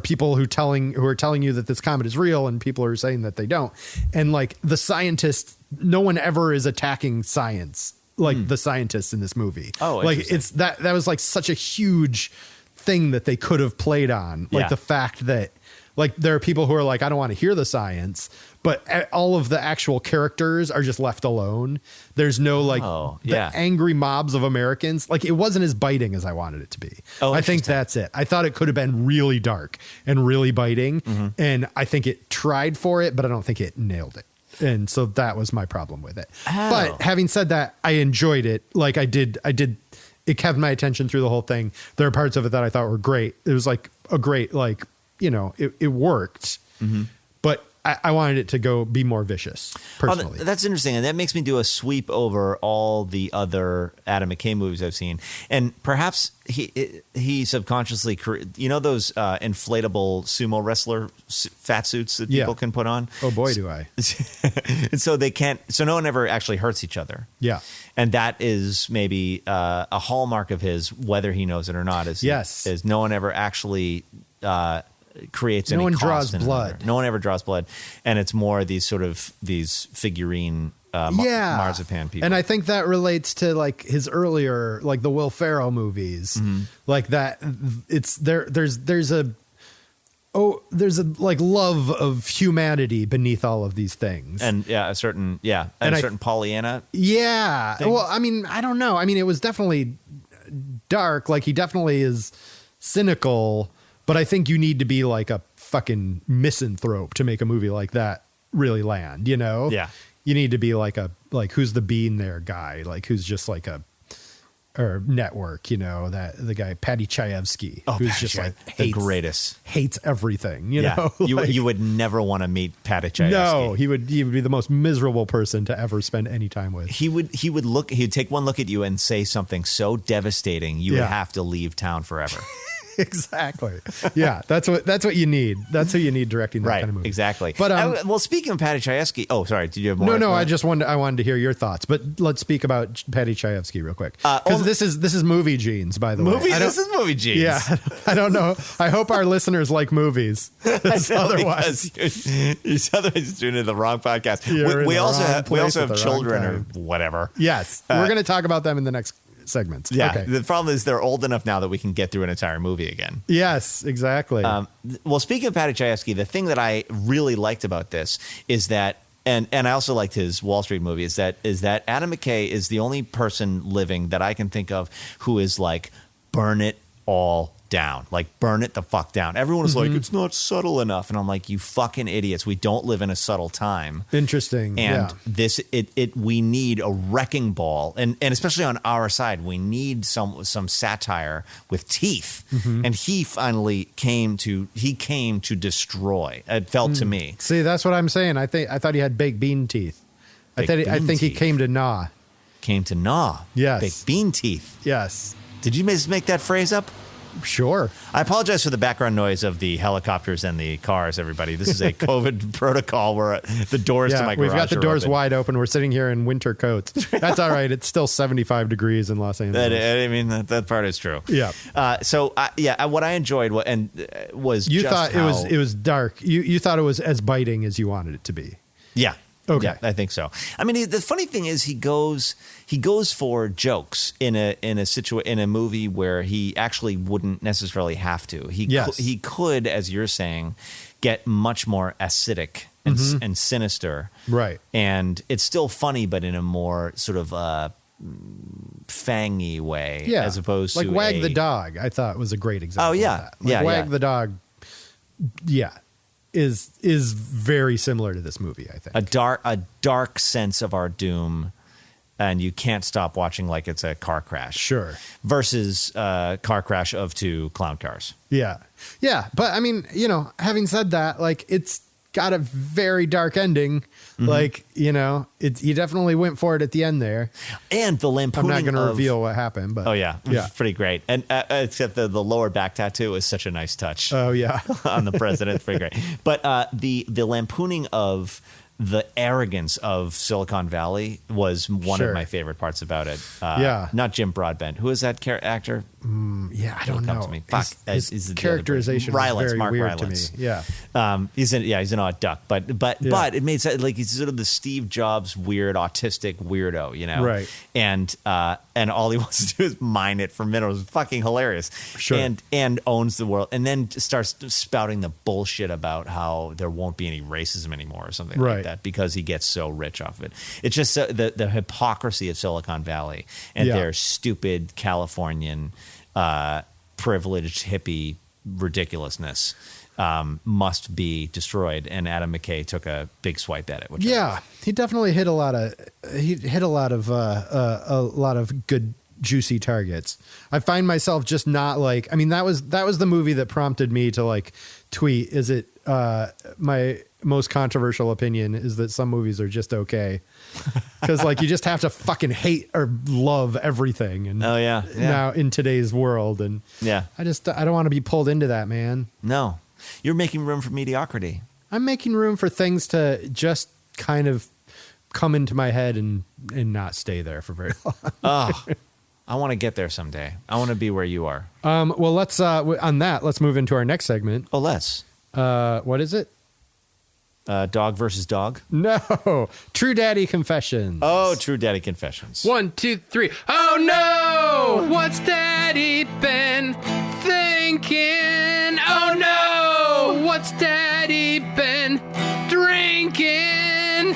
people who are telling you that this comet is real, and people are saying that they don't, and like the scientists, no one ever is attacking science like the scientists in this movie. Oh, like it's that was like such a huge thing that they could have played on, like Yeah. the fact that like there are people who are like, I don't want to hear the science, but all of the actual characters are just left alone. There's no like the angry mobs of Americans. Like it wasn't as biting as I wanted it to be. Oh, I think that's it. I thought it could have been really dark and really biting, and I think it tried for it, but I don't think it nailed it. And so that was my problem with it. Oh. But having said that, I enjoyed it. Like I did. It kept my attention through the whole thing. There are parts of it that I thought were great. It was like a great, like, it worked, but I wanted it to be more vicious personally. That's interesting. And that makes me do a sweep over all the other Adam McKay movies I've seen. And perhaps he subconsciously, those inflatable sumo wrestler fat suits that people can put on? Oh boy, do I. And so no one ever actually hurts each other. Yeah. And that is maybe a hallmark of his, whether he knows it or not, is no one ever actually creates any cost. No one draws blood. No one ever draws blood. And it's more these figurine marzipan people. And I think that relates to like his earlier, like the Will Ferrell movies, like that. It's there's a like love of humanity beneath all of these things, and a certain Pollyanna. Yeah. thing. Well, I mean, I don't know. I mean, it was definitely dark. Like he definitely is cynical, But I think you need to be like a fucking misanthrope to make a movie like that really land, you know? Yeah. You need to be like who's the bean there guy, like who's just like or network, you know, that the guy Patty Chayefsky, who's just like the greatest, hates everything, you know. You would never want to meet Patty Chayefsky. No, he would be the most miserable person to ever spend any time with. He'd take one look at you and say something so devastating you would have to leave town forever. Exactly. Yeah, that's what you need. That's who you need directing that kind of movie. Exactly. But well, speaking of Patty Chayefsky, sorry, did you have more? No, I wanted to hear your thoughts. But let's speak about Patty Chayefsky real quick, because this is movie genes, by the way. This is movie genes. Yeah, I don't know. I hope our listeners like movies. Otherwise, you're tuning to the wrong podcast. We also have children or whatever. Yes, we're going to talk about them in the next segments. Yeah. Okay. The problem is they're old enough now that we can get through an entire movie again. Yes, exactly. Well, speaking of Patty Chayefsky, the thing that I really liked about this is that, and I also liked his Wall Street movie, is that Adam McKay is the only person living that I can think of who is like, burn it all down, like burn it the fuck down. Everyone is like, it's not subtle enough, and I'm like, you fucking idiots, we don't live in a subtle time. Interesting. And we need a wrecking ball, and especially on our side, we need some satire with teeth. And he finally came to destroy. It felt to me. See, that's what I'm saying. I thought he had baked bean teeth. I think he came to gnaw. Came to gnaw. Yes. Baked bean teeth. Yes. Did you make that phrase up? Sure. I apologize for the background noise of the helicopters and the cars, everybody. This is a COVID protocol where the doors to my garage we've got the doors open. wide open. We're sitting here in winter coats. That's all right. It's still 75 degrees in Los Angeles. I mean, that part is true. Yeah. What I enjoyed was you just thought it was dark. You thought it was as biting as you wanted it to be. Yeah. Okay. Yeah, I think so. I mean, the funny thing is he goes for jokes in a movie where he actually wouldn't necessarily have to. He could, as you're saying, get much more acidic and sinister. Right. And it's still funny, but in a more sort of fangy way, as opposed to Wag the Dog. I thought was a great example. Oh yeah, of that. Wag the Dog. Yeah. Is very similar to this movie, I think. A dark sense of our doom, and you can't stop watching like it's a car crash. Sure. Versus car crash of two clown cars. Yeah. Yeah. But I mean, having said that, like, it's got a very dark ending. Like, he definitely went for it at the end there. And the lampooning. I'm not going to reveal what happened, but it's pretty great. And except the lower back tattoo is such a nice touch. Oh yeah, on the president, it's pretty great. But the lampooning of the arrogance of Silicon Valley was one of my favorite parts about it. Not Jim Broadbent. Who is that actor? I don't know. To me. Fuck. His characterization was very Mark weird Rylance. to me. Yeah. He's an odd duck, but it made sense. Like, he's sort of the Steve Jobs weird autistic weirdo, Right. And all he wants to do is mine it for minerals. It's fucking hilarious. Sure. And owns the world, and then starts spouting the bullshit about how there won't be any racism anymore or something like that because he gets so rich off of it. It's just the hypocrisy of Silicon Valley and their stupid Californian privileged hippie ridiculousness must be destroyed, and Adam McKay took a big swipe at it. Which he definitely hit a lot of good juicy targets. I find myself just not like. I mean, that was the movie that prompted me to like tweet. Is it my most controversial opinion is that some movies are just okay because like you just have to fucking hate or love everything. And now in today's world, and I don't want to be pulled into that, man. No, you're making room for mediocrity. I'm making room for things to just kind of come into my head and not stay there for very long. I want to get there someday. I want to be where you are. Well, let's let's move into our next segment. Oh, let's. What is it? Dog versus dog? No. True Daddy Confessions. Oh, True Daddy Confessions. 1, 2, 3. Oh no! What's Daddy been thinking? Oh no! What's Daddy been drinking?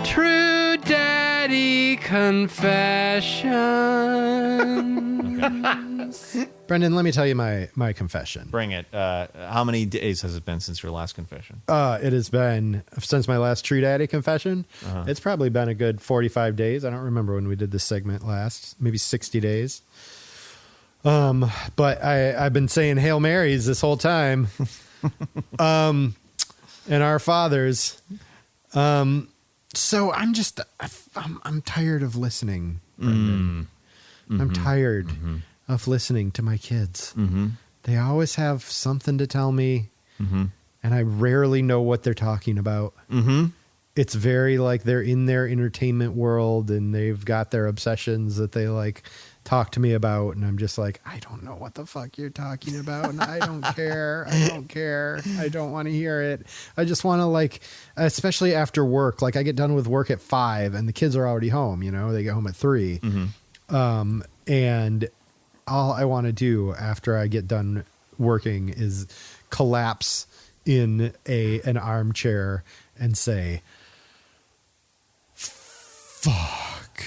True Daddy Confessions. Brendan, let me tell you my confession. Bring it. How many days has it been since your last confession? It has been, since my last Tree Daddy confession, it's probably been a good 45 days. I don't remember when we did this segment last. Maybe 60 days. But I've been saying Hail Marys this whole time. And Our Fathers. So I'm tired of listening, Brendan. I'm tired of listening to my kids. They always have something to tell me, and I rarely know what they're talking about. It's very like they're in their entertainment world, and they've got their obsessions that they like talk to me about, and I'm just like, I don't know what the fuck you're talking about, and I don't care. I don't care. I don't want to hear it. I just want to, like, especially after work, like I get done with work at 5 and the kids are already home, you know, they get home at 3. And all I want to do after I get done working is collapse in an armchair and say, fuck.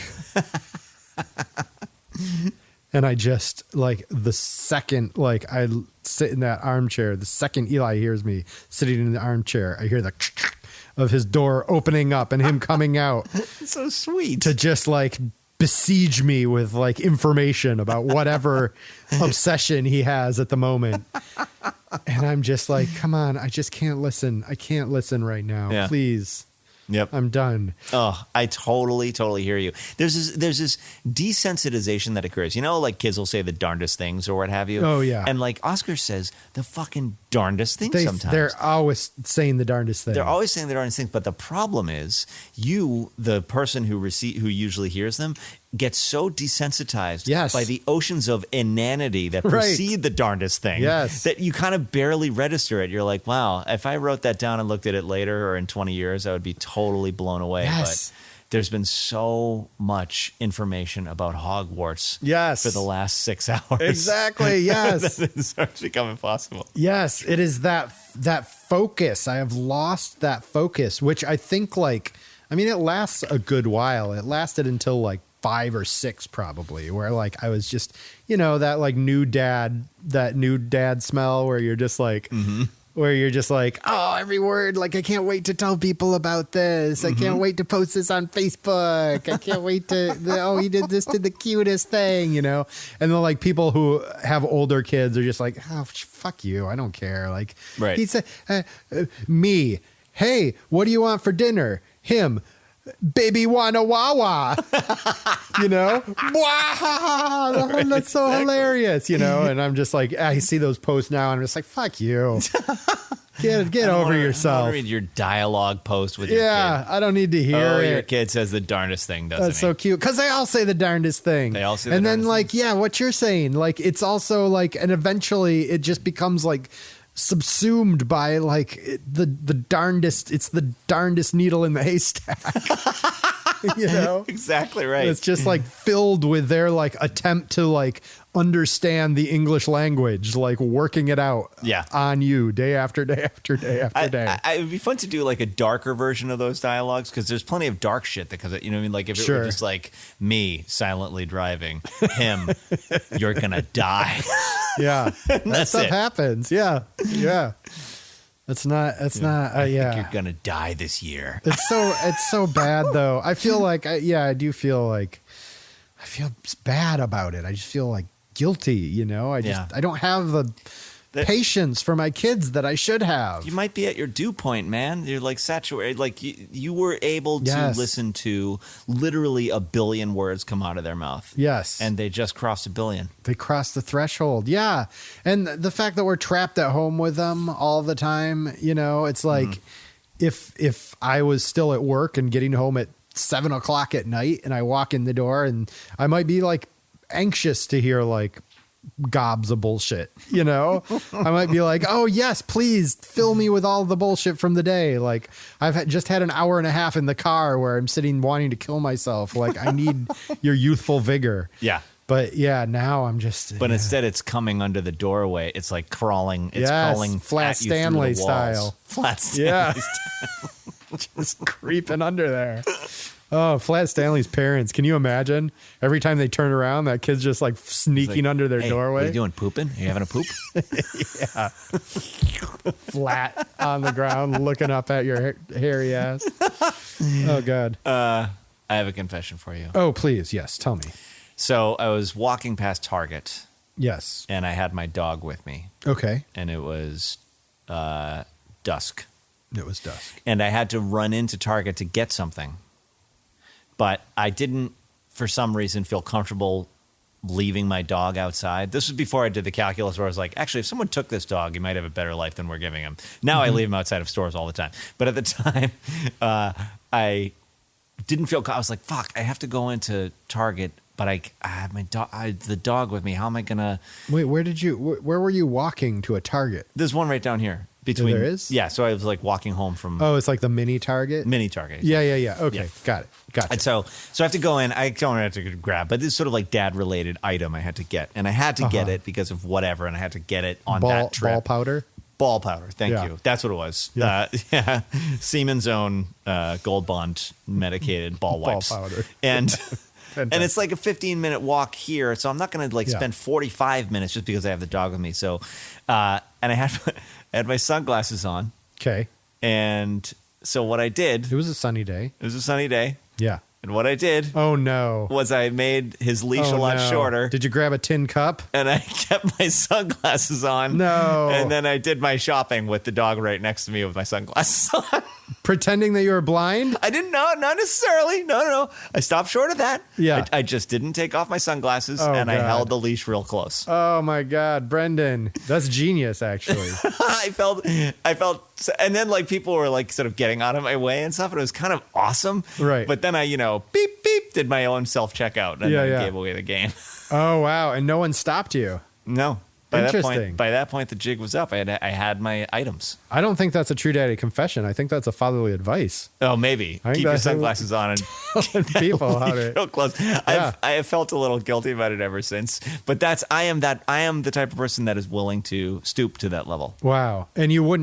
And I just, like, the second, like, I sit in that armchair, the second Eli hears me sitting in the armchair, I hear the of his door opening up and him coming out. So sweet. To just, like, besiege me with, like, information about whatever obsession he has at the moment. And I'm just like, come on, I just can't listen. I can't listen right now. Yeah. Please. Yep. I'm done. Oh, I totally hear you. There's this desensitization that occurs. You know, like kids will say the darndest things or what have you. Oh, yeah. And like Oscar says the fucking darndest things sometimes. They're always saying the darndest thing. They're always saying the darndest things. But the problem is you, the person who usually hears them, gets so desensitized by the oceans of inanity that precede the darndest thing that you kind of barely register it. You're like, wow, if I wrote that down and looked at it later or in 20 years, I would be totally blown away. But there's been so much information about Hogwarts for the last 6 hours. Exactly, yes. That it starts becoming possible. Yes, it is that focus. I have lost that focus, which I think, like, I mean, it lasts a good while. It lasted until like 5 or 6 probably, where like I was just, you know, that like new dad smell where you're just like, where you're just like, oh, every word, like I can't wait to tell people about this. I can't wait to post this on Facebook. I can't wait to, he did the cutest thing, you know? And then like people who have older kids are just like, oh, fuck you. I don't care. Like he said, me, hey, what do you want for dinner? Him, baby wanna wawa, you know, that's so hilarious, you know. And I'm just like, I see those posts now, and I'm just like, fuck you, get over yourself. I want to read your dialogue post with your kid. I don't need to hear it. Your kid says the darndest thing, doesn't That's so cute, because they all say the darndest thing. They all say and then like thing. What you're saying, like it's also like, and eventually it just becomes like subsumed by like the darndest. It's the darndest needle in the haystack. You know, exactly right. It's just like filled with their like attempt to like understand the English language, like working it out on you day after day after day after day. It would be fun to do like a darker version of those dialogues, because there's plenty of dark shit that comes out. You know what I mean? Like if it were just like me silently driving, him, you're gonna die. Yeah, that stuff happens. Yeah. It's not. I think you're gonna die this year. It's so bad though. I feel like I do feel like I feel bad about it. I just feel like guilty. You know, I don't have the patience for my kids that I should have. You might be at your dew point, man. You're like saturated. Like you were able to listen to literally 1 billion words come out of their mouth. Yes. And they just crossed 1 billion. They crossed the threshold. Yeah. And the fact that we're trapped at home with them all the time, you know, it's like if I was still at work and getting home at 7 o'clock at night and I walk in the door, and I might be like anxious to hear like gobs of bullshit, you know. I might be like, oh yes, please fill me with all the bullshit from the day. Like I've just had an hour and a half in the car where I'm sitting wanting to kill myself. Like I need your youthful vigor. Yeah. But now I'm just. But instead, it's coming under the doorway. It's like crawling. It's crawling Flat Stanley style. Flat Stanley style. Just creeping under there. Oh, Flat Stanley's parents. Can you imagine? Every time they turn around, that kid's just like sneaking under their "Hey, doorway. What are you doing? Pooping? Are you having a poop?" Flat on the ground, looking up at your hairy ass. Oh, God. I have a confession for you. Oh, please. Yes. Tell me. So I was walking past Target, Yes. and I had my dog with me, Okay. and it was dusk. It was dusk. And I had to run into Target to get something. But I didn't, for some reason, feel comfortable leaving my dog outside. This was before I did the calculus where I was like, actually, if someone took this dog, he might have a better life than we're giving him. Now I leave him outside of stores all the time. But at the time, I didn't feel, I was like, fuck, I have to go into Target, but I have my dog, the dog with me. How am I going to? Wait, where were you walking to a Target? There's one right down here. Between, there is? Yeah, so I was like walking home from Oh, it's like the mini Target? mini Target. Yeah. Okay. Yeah. Got it. Gotcha. And so I have to go in. I don't have to grab, but this is sort of like dad related item I had to get, and I had to get it because of whatever, and I had to get it on that trip. Ball powder? Ball powder. Thank Yeah. you. That's what it was. Yeah. Yeah. Siemens own Gold Bond medicated ball wipes. Ball powder. And and it's like a 15-minute walk here, so I'm not going to like Yeah. spend 45 minutes just because I have the dog with me. So and I had my sunglasses on, Okay. and so what I did, It was a sunny day. it was a sunny day, Yeah. and what I did Oh, no. was I made his leash Oh, a lot no. shorter, Did you grab a tin cup? and I kept my sunglasses on. No. And then I did my shopping with the dog right next to me with my sunglasses on. Pretending that you were blind? I didn't know, not necessarily. No. I stopped short of that. Yeah. I just didn't take off my sunglasses, Oh, and I God. held the leash real close. Oh, my God. Brendan. That's genius, actually. I felt, and then like people were like sort of getting out of my way and stuff, and it was kind of awesome. Right. But then I, beep, beep, did my own self checkout and then gave away the game. Oh, wow. And no one stopped you. No. Interesting. By that point, the jig was up. I had my items. I don't think that's a true daddy confession. I think that's a fatherly advice. Oh, maybe. I think Keep your that's- sunglasses on and People how to. real close. Yeah. I have felt a little guilty about it ever since. But I am the type of person that is willing to stoop to that level. Wow. And you would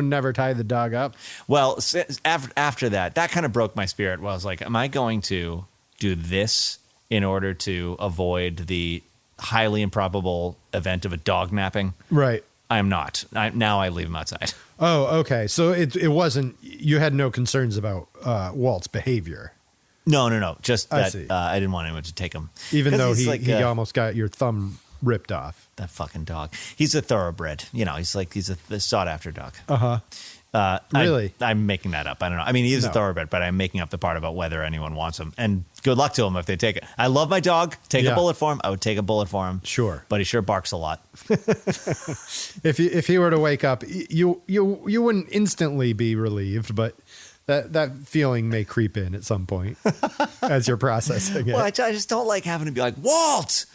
never tie the dog up? Well, after that kind of broke my spirit. Where I was like, am I going to do this in order to avoid the highly improbable event of a dog napping? Right. I am not. Now I leave him outside. Oh, okay. So it wasn't, you had no concerns about Walt's behavior, No. Just I that see. I didn't want anyone to take him. even 'Cause though he's he, like, he almost got your thumb ripped off. that fucking dog. He's a thoroughbred. He's a sought after dog. Uh-huh. Really? I'm making that up. I don't know. I mean, he is a No. thoroughbred, but I'm making up the part about whether anyone wants him. And good luck to him if they take it. I love my dog. Take Yeah. a bullet for him. I would take a bullet for him. Sure. But he sure barks a lot. If he were to wake up, you wouldn't instantly be relieved, but that feeling may creep in at some point as you're processing it. Well, I just don't like having to be like, Walt,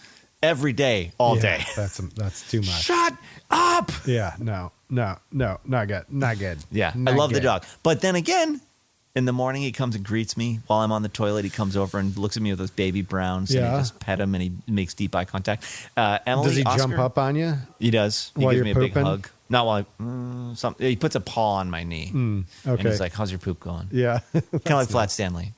every day, all Yeah, day. That's too much. Shut up. Yeah, no, not good. Yeah, I Not love the good. dog. But then again, in the morning, he comes and greets me while I'm on the toilet. He comes over and looks at me with those baby browns. And Yeah. I just pet him and he makes deep eye contact. Emily, Does he Oscar, jump up on you? He does. He While gives you're me a big pooping? hug. Not while he puts a paw on my knee. And Okay. he's like, how's your poop going? Yeah, Kind of like Flat Stanley.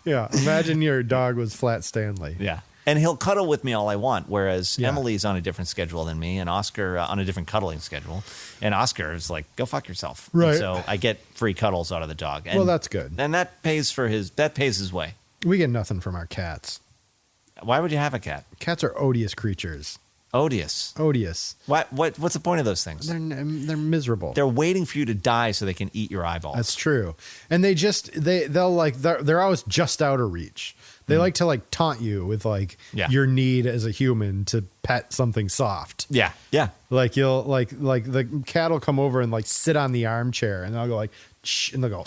yeah. Imagine your dog was Flat Stanley. Yeah. And he'll cuddle with me all I want, whereas Yeah. Emily's on a different schedule than me, and Oscar on a different cuddling schedule. And Oscar is like, go fuck yourself. And Right. so I get free cuddles out of the dog. And, Well, that's good. And that pays his way. We get nothing from our cats. Why would you have a cat? Cats are odious creatures. Odious. Odious. What's the point of those things? They're miserable. They're waiting for you to die so they can eat your eyeballs. That's true. And they're always just out of reach. They like to like taunt you with like Yeah. your need as a human to pet something soft. Yeah. Like you'll like the cat will come over and like sit on the armchair and they'll go like shh, and they'll go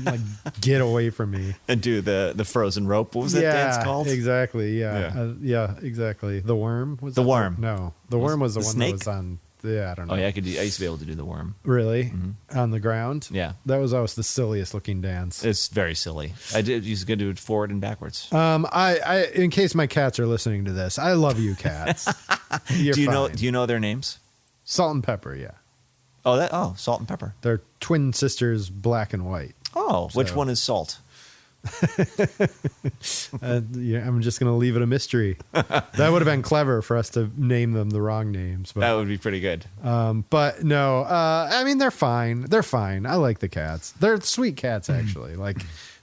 like get away from me. And do the frozen rope. What was that dance called? Exactly. Yeah. Yeah, exactly. The worm was The that worm. No, the worm was the the one snake? that was on. Yeah, I don't know. Oh yeah, I used to be able to do the worm. Really? On the ground? Yeah. That was always the silliest looking dance. It's very silly. I used to do it forward and backwards. I in case my cats are listening to this, I love you cats. You're Do fine. you know their names? Salt and Pepper, yeah. Oh, Salt and Pepper. They're twin sisters, black and white. Oh, which So- one is Salt? Yeah, I'm just going to leave it a mystery. That would have been clever for us to name them the wrong names. That But, would be pretty good. but no, I mean, they're fine. They're fine. I like the cats. They're sweet cats, actually. Like,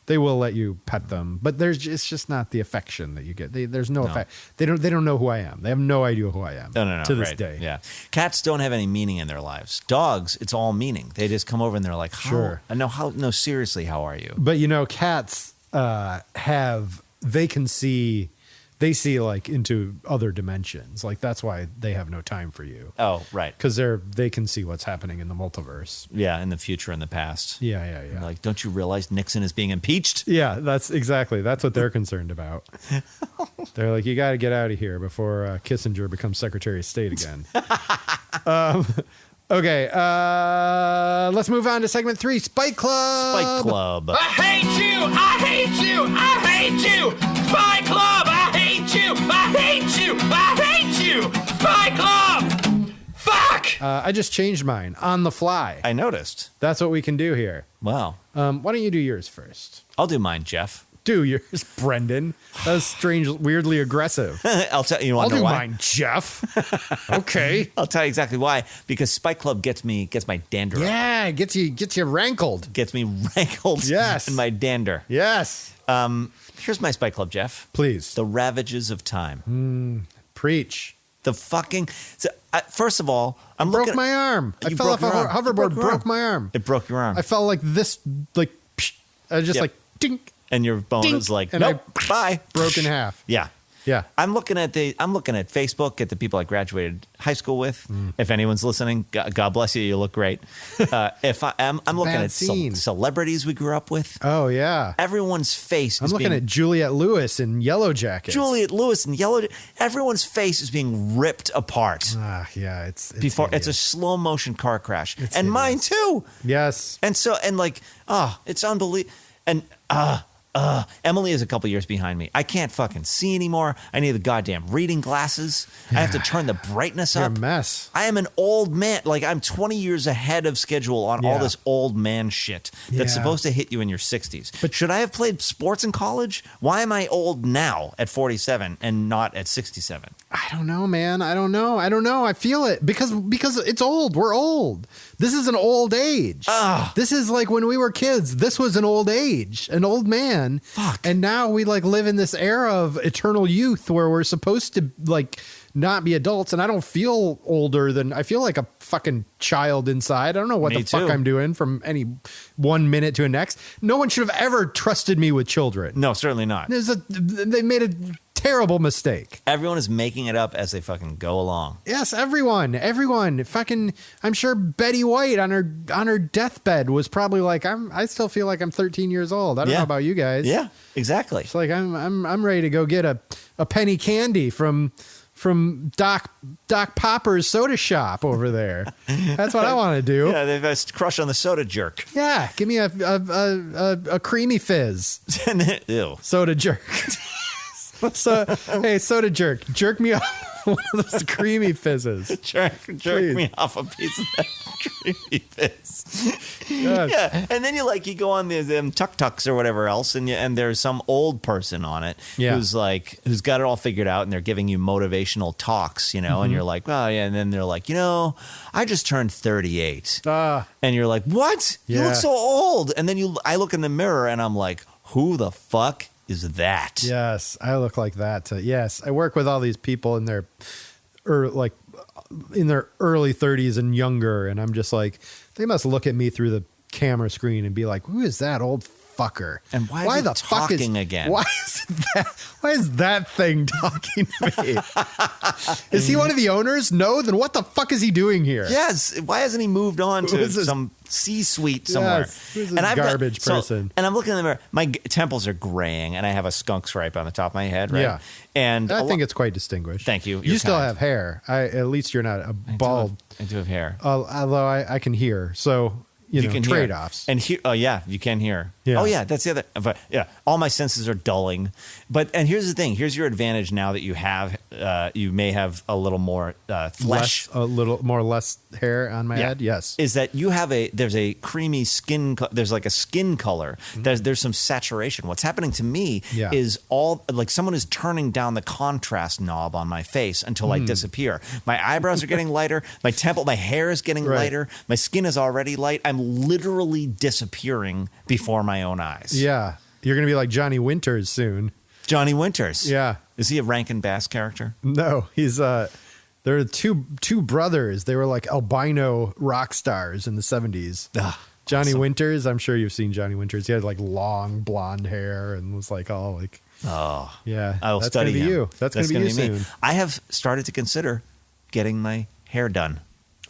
they will let you pet them, but it's just not the affection that you get. There's no affect. They don't know who I am. They have no idea who I am. No. To this right. day. Yeah. Cats don't have any meaning in their lives. Dogs, it's all meaning. They just come over and they're like, Sure. No, seriously, how are you? But cats they see like into other dimensions. Like that's why they have no time for you. Oh, right. Because they can see what's happening in the multiverse. Yeah, in the future and the past. Yeah. Like, don't you realize Nixon is being impeached? Yeah, that's what they're concerned about. They're like, you got to get out of here before Kissinger becomes Secretary of State again. Okay, let's move on to segment 3, Spike Club. Spike Club. I hate you! I hate you! I hate you! Spy Club! I hate you! I hate you! I hate you! Spy Club! Fuck! I just changed mine on the fly. I noticed. That's what we can do here. Wow. Why don't you do yours first? I'll do mine, Jeff. Do yours, Brendan. That was strange, weirdly aggressive. I'll tell you. I'll know do why? mine, Jeff. Okay. I'll tell you exactly why. Because Spike Club gets my dander up. Yeah, it gets you rankled. Gets me rankled. Yes. In my dander. Yes. Here's my Spike Club, Jeff. Please. The Ravages of Time. Preach. The fucking. First of all, I'm Broke looking. my arm. I You fell broke off a your arm. You hoverboard, your broke my arm. It broke your arm. I felt like this, like, psh, I just Yep. like, dink, And your bone dink, is like, and nope, I bye. broke in half. Yeah. Yeah. I'm looking at Facebook at the people I graduated high school with. If anyone's listening, God bless you. You look great. I'm looking Bad at scene. celebrities we grew up with. Oh, yeah. Everyone's face. I'm is looking being, at Juliette Lewis in Yellow Jackets. Juliette Lewis and Yellow. Everyone's face is being ripped apart Yeah, it's before it's a hideous. slow motion car crash, and hideous. mine too. Yes. And so it's unbelievable. And Emily is a couple years behind me. I can't fucking see anymore. I need the goddamn reading glasses. I have to turn the brightness You're a up. mess. I am an old man. Like, I'm 20 years ahead of schedule on all Yeah. this old man shit Yeah. that's supposed to hit you in your 60s. But- Should I have played sports in college? Why am I old now at 47 and not at 67? I don't know, man. I don't know. I feel it because it's old. We're old. This is an old age. This is like when we were kids. This was an old age, an old man. Fuck. And now we like live in this era of eternal youth where we're supposed to like not be adults. And I don't feel older than I feel like a fucking child inside. I don't know what Me the fuck too. I'm doing from any 1 minute to the next. No one should have ever trusted me with children. No, certainly not. They made a terrible mistake. Everyone is making it up as they fucking go along. Yes, everyone. Fucking, I'm sure Betty White on her deathbed was probably like, I still feel like I'm 13 years old. I don't know about you guys. Yeah, exactly. It's like I'm ready to go get a penny candy from Doc Popper's soda shop over there. That's what I want to do. Yeah, they've got a crush on the soda jerk. Yeah, give me a creamy fizz Ew. soda jerk. So, hey, soda jerk me off one of those creamy fizzes. Jerk Please. me off a piece of that creamy fizz. Yes. Yeah, and then you go on them tuk-tuks or whatever else, and there's some old person on it who's got it all figured out, and they're giving you motivational talks, and you're like, well, yeah, and then they're like, I just turned 38, and you're like, what? You Yeah. look so old, and then I look in the mirror, and I'm like, who the fuck is that? Yes, I look like that too. Yes, I work with all these people in their early 30s and younger, and I'm just like, they must look at me through the camera screen and be like, who is that old fucker? And why is he talking again? Why is that thing talking to me? Is he one of the owners? No, then what the fuck is he doing here? Yes. Why hasn't he moved on to Who's this- some C-suite somewhere? Yes. Who's this garbage person? And I'm looking in the mirror. My temples are graying, and I have a skunk stripe on the top of my head, right? Yeah. And I think it's quite distinguished. Thank you. You You're still kind. have hair. At least you're not a bald. I do have hair. Although I can hear. So trade-offs. And you can hear. Yeah. Oh yeah, that's the other. But yeah, all my senses are dulling. And here's the thing. Here's your advantage now that you may have a little more flesh, less hair on my head. Yes, is that there's a creamy skin. There's like a skin color. There's some saturation. What's happening to me is all like someone is turning down the contrast knob on my face until I disappear. My eyebrows are getting lighter. My hair is getting lighter. My skin is already light. I'm literally disappearing before my own eyes. Yeah. You're going to be like Johnny Winters soon. Johnny Winters. Yeah. Is he a Rankin Bass character? No, he's there are two brothers. They were like albino rock stars in the 70s. Johnny Winters, I'm sure you've seen Johnny Winters. He had like long blonde hair and was like all like yeah. I will study him. You. That's going to be you soon. Me. I have started to consider getting my hair done.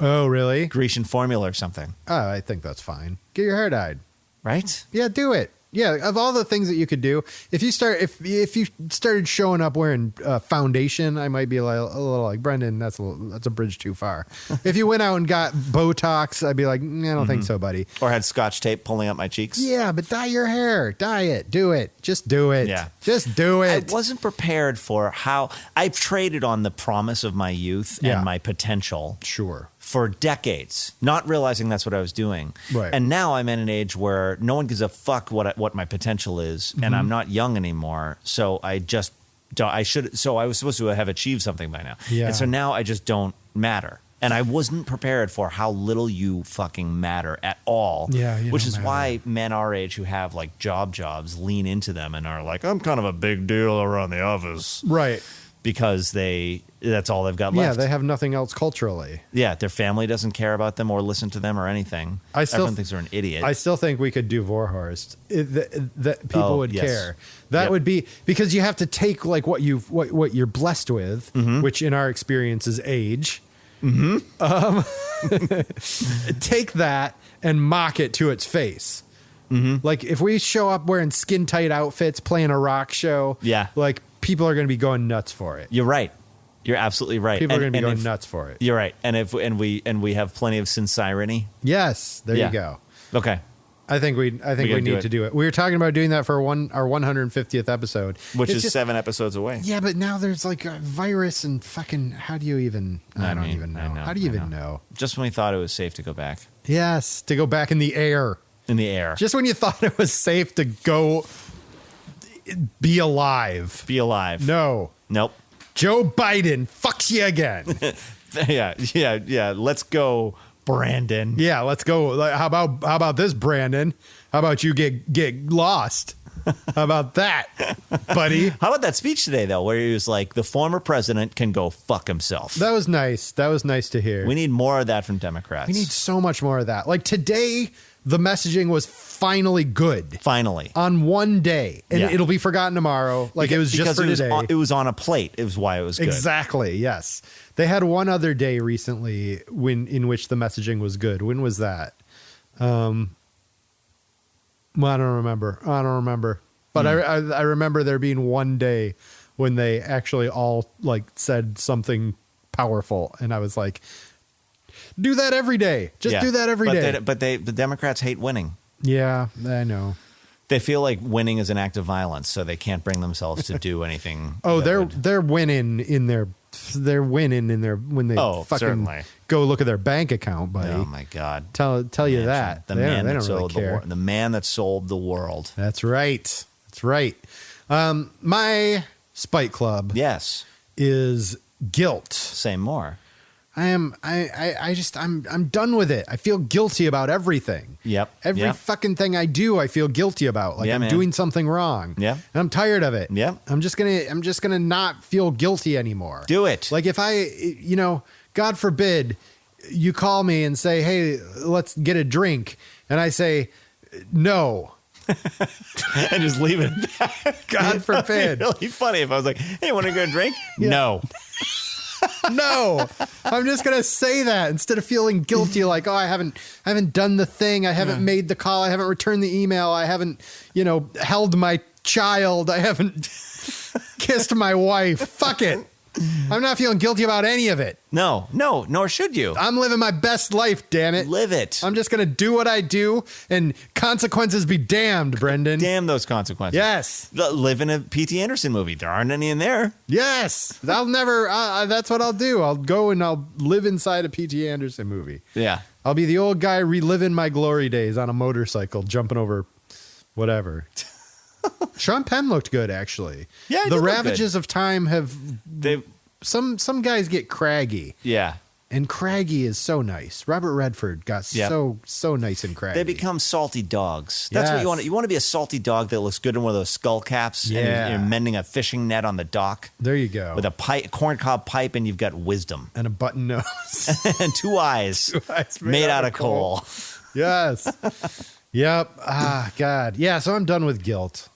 Oh, really? Grecian formula or something. Oh, I think that's fine. Get your hair dyed. Right? Yeah, do it. Yeah, of all the things that you could do, if you started showing up wearing foundation, I might be a little like, Brendan, that's a bridge too far. If you went out and got Botox, I'd be like, I don't think so, buddy. Or had Scotch tape pulling up my cheeks. Yeah, but dye your hair. Dye it. Do it. Just do it. Yeah. Just do it. I wasn't prepared for how I've traded on the promise of my youth and my potential. Sure. For decades, not realizing that's what I was doing. Right. And now I'm at an age where no one gives a fuck what my potential is, and I'm not young anymore. So I just don't. So I was supposed to have achieved something by now. Yeah. And so now I just don't matter. And I wasn't prepared for how little you fucking matter at all. Yeah, which is why men our age who have like jobs lean into them and are like, I'm kind of a big deal around the office. Right. Because that's all they've got left. Yeah, they have nothing else culturally. Yeah, their family doesn't care about them or listen to them or anything. Everyone thinks they're an idiot. I still think we could do Vorhorst. That people would care. That would be because you have to take like what you're blessed with, which in our experience is age. Take that and mock it to its face. Like if we show up wearing skin tight outfits, playing a rock show, like people are going to be going nuts for it. You're right. You're absolutely right. People are going to be going nuts for it. You're right. And we have plenty of sincerity. Yes, there you go. Okay. I think we need to do it. We were talking about doing that for our 150th episode, which is 7 episodes away. Yeah, but now there's like a virus and fucking. How do you even? I don't even know. How do you even know? Just when we thought it was safe to go back. Yes, to go back in the air. In the air. Just when you thought it was safe to go be alive. Be alive. No. Nope. Joe Biden fucks you again. Yeah. Let's go, Brandon. Yeah, let's go. How about this, Brandon? How about you get lost? How about that, buddy? How about that speech today, though, where he was like, the former president can go fuck himself. That was nice. That was nice to hear. We need more of that from Democrats. We need so much more of that. Like today, the messaging was finally good. Finally. On one day. And it'll be forgotten tomorrow. Like it was just for today. It was on a plate. It was why it was good. Exactly, yes. They had one other day recently in which the messaging was good. When was that? Well, I don't remember. But I remember there being one day when they actually all like said something powerful. And I was like, do that every day. Just do that every day. But the Democrats hate winning. Yeah, I know. They feel like winning is an act of violence, so they can't bring themselves to do anything. Oh, they're winning in their when they fucking certainly. Go look at their bank account, buddy. Oh my God! Tell you that the man that sold the world. That's right. My spite club, is guilt. Say more. I'm done with it. I feel guilty about everything. Yep. Every fucking thing I do, I feel guilty about. Like I'm doing something wrong. Yeah. And I'm tired of it. Yeah. I'm just gonna not feel guilty anymore. Do it. Like if I, God forbid, you call me and say, hey, let's get a drink. And I say, no. And just leave it. God forbid. It'd be really funny if I was like, hey, want to go drink? Yeah. No. No, I'm just going to say that instead of feeling guilty. Like, oh, I haven't done the thing. I haven't made the call. I haven't returned the email. I haven't, held my child. I haven't kissed my wife. Fuck it. I'm not feeling guilty about any of it. No, nor should you. I'm living my best life, damn it. Live it. I'm just going to do what I do, and consequences be damned, Brendan. Damn those consequences. Yes. Live in a P.T. Anderson movie. There aren't any in there. Yes. I'll never, that's what I'll do. I'll go and I'll live inside a P.T. Anderson movie. Yeah. I'll be the old guy reliving my glory days on a motorcycle, jumping over whatever. Sean Penn looked good, actually. Yeah, he the did look ravages of time have. They. Some guys get craggy. Yeah. And craggy is so nice. Robert Redford got so nice and craggy. They become salty dogs. That's what you want. You want to be a salty dog that looks good in one of those skull caps. Yeah. And you're mending a fishing net on the dock. There you go. With a corncob pipe, and you've got wisdom. And a button nose. And two eyes. Made out of coal. Yes. Yep. Ah, God. Yeah, so I'm done with guilt.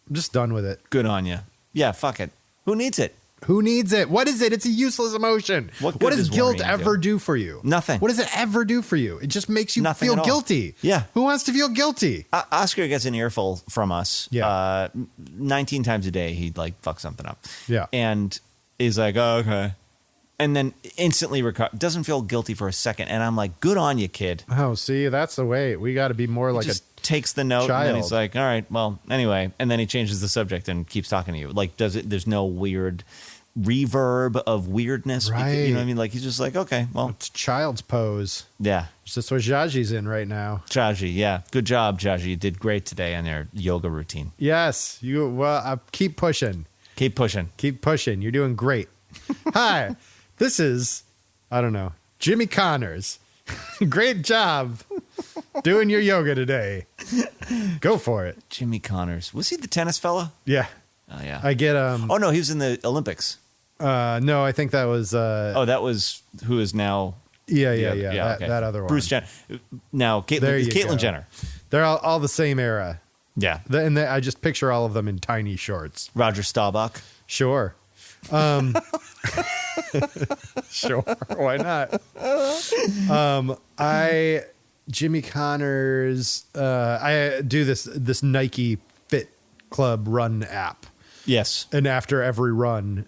I'm just done with it. Good on you. Yeah, fuck it. Who needs it? Who needs it? What is it? It's a useless emotion. What does guilt worrying ever do for you? Nothing. What does it ever do for you? It just makes you Nothing feel at all. guilty. Yeah. Who wants to feel guilty? Oscar gets an earful from us. Yeah. 19 times a day, he'd like fuck something up. Yeah. And he's like, oh, okay. And then instantly doesn't feel guilty for a second. And I'm like, good on you, kid. Oh, see, that's the way. We got to be more like Just takes the note child. and then he's like, all right, well, anyway. And then he changes the subject and keeps talking to you. Like, there's no weird reverb of weirdness. Right. Because, you know what I mean? Like, he's just like, okay, well. it's child's pose. Yeah. It's just what Jaji's in right now. Jaji, yeah. Good job, Jaji. You did great today on your yoga routine. Yes. Keep pushing. Keep pushing. Keep pushing. You're doing great. Hi. This is, I don't know, Jimmy Connors. Great job doing your yoga today. Go for it. Jimmy Connors. Was he the tennis fella? Yeah. Oh, yeah. I get Oh, no, he was in the Olympics. no, I think that was Oh, that was who is now. yeah, okay. that other one. Bruce Jenner. Now, There you Caitlyn go. Jenner. They're all the same era. Yeah. I just picture all of them in tiny shorts. Roger Staubach. Sure. Sure, why not? Jimmy Connors, I do this Nike Fit Club run app. Yes. And after every run,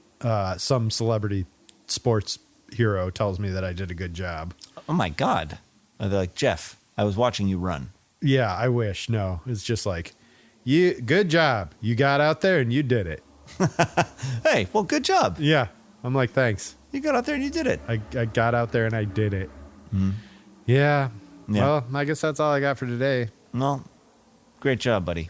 some celebrity sports hero tells me that I did a good job. Oh, my God. They're like, Jeff, I was watching you run. Yeah, I wish. No, it's just like, good job. You got out there and you did it. Hey, well, good job. Yeah. I'm like, thanks. You got out there and you did it. I got out there and I did it. Yeah. Yeah. Well, I guess that's all I got for today. Well, great job, buddy.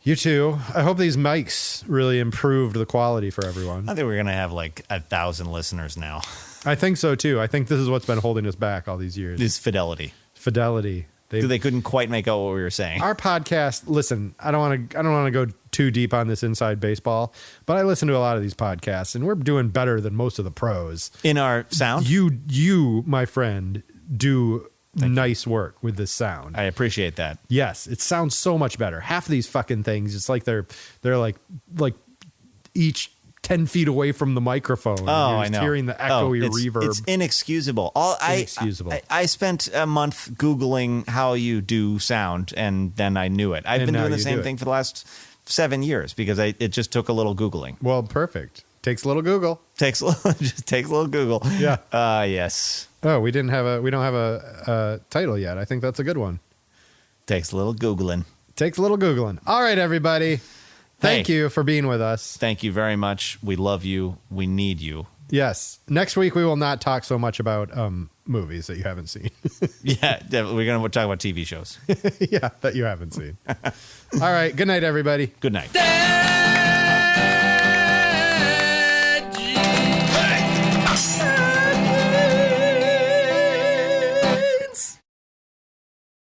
You too. I hope these mics really improved the quality for everyone. I think we're going to have like 1,000 listeners now. I think so too. I think this is what's been holding us back all these years. This fidelity. Fidelity. They couldn't quite make out what we were saying. Our podcast, listen, I don't want to go too deep on this inside baseball, but I listen to a lot of these podcasts and we're doing better than most of the pros. In our sound? You, my friend, do nice work with this sound. I appreciate that. Yes, it sounds so much better. Half of these fucking things, it's like they're like each 10 feet away from the microphone. Oh, You're I just know. hearing the echoey reverb. It's inexcusable. Inexcusable. I spent a month Googling how you do sound, and then I knew it. I've And been now doing the you same do thing it. for the last 7 years because it just took a little Googling. Well, perfect. Takes a little Google. Just takes a little Google. Yeah. Yes. Oh, we don't have a title yet. I think that's a good one. Takes a little Googling. Takes a little Googling. All right, everybody. Thank you for being with us. Thank you very much. We love you. We need you. Yes. Next week, we will not talk so much about movies that you haven't seen. Yeah, we're going to talk about TV shows. Yeah, that you haven't seen. All right. Good night, everybody. Good night.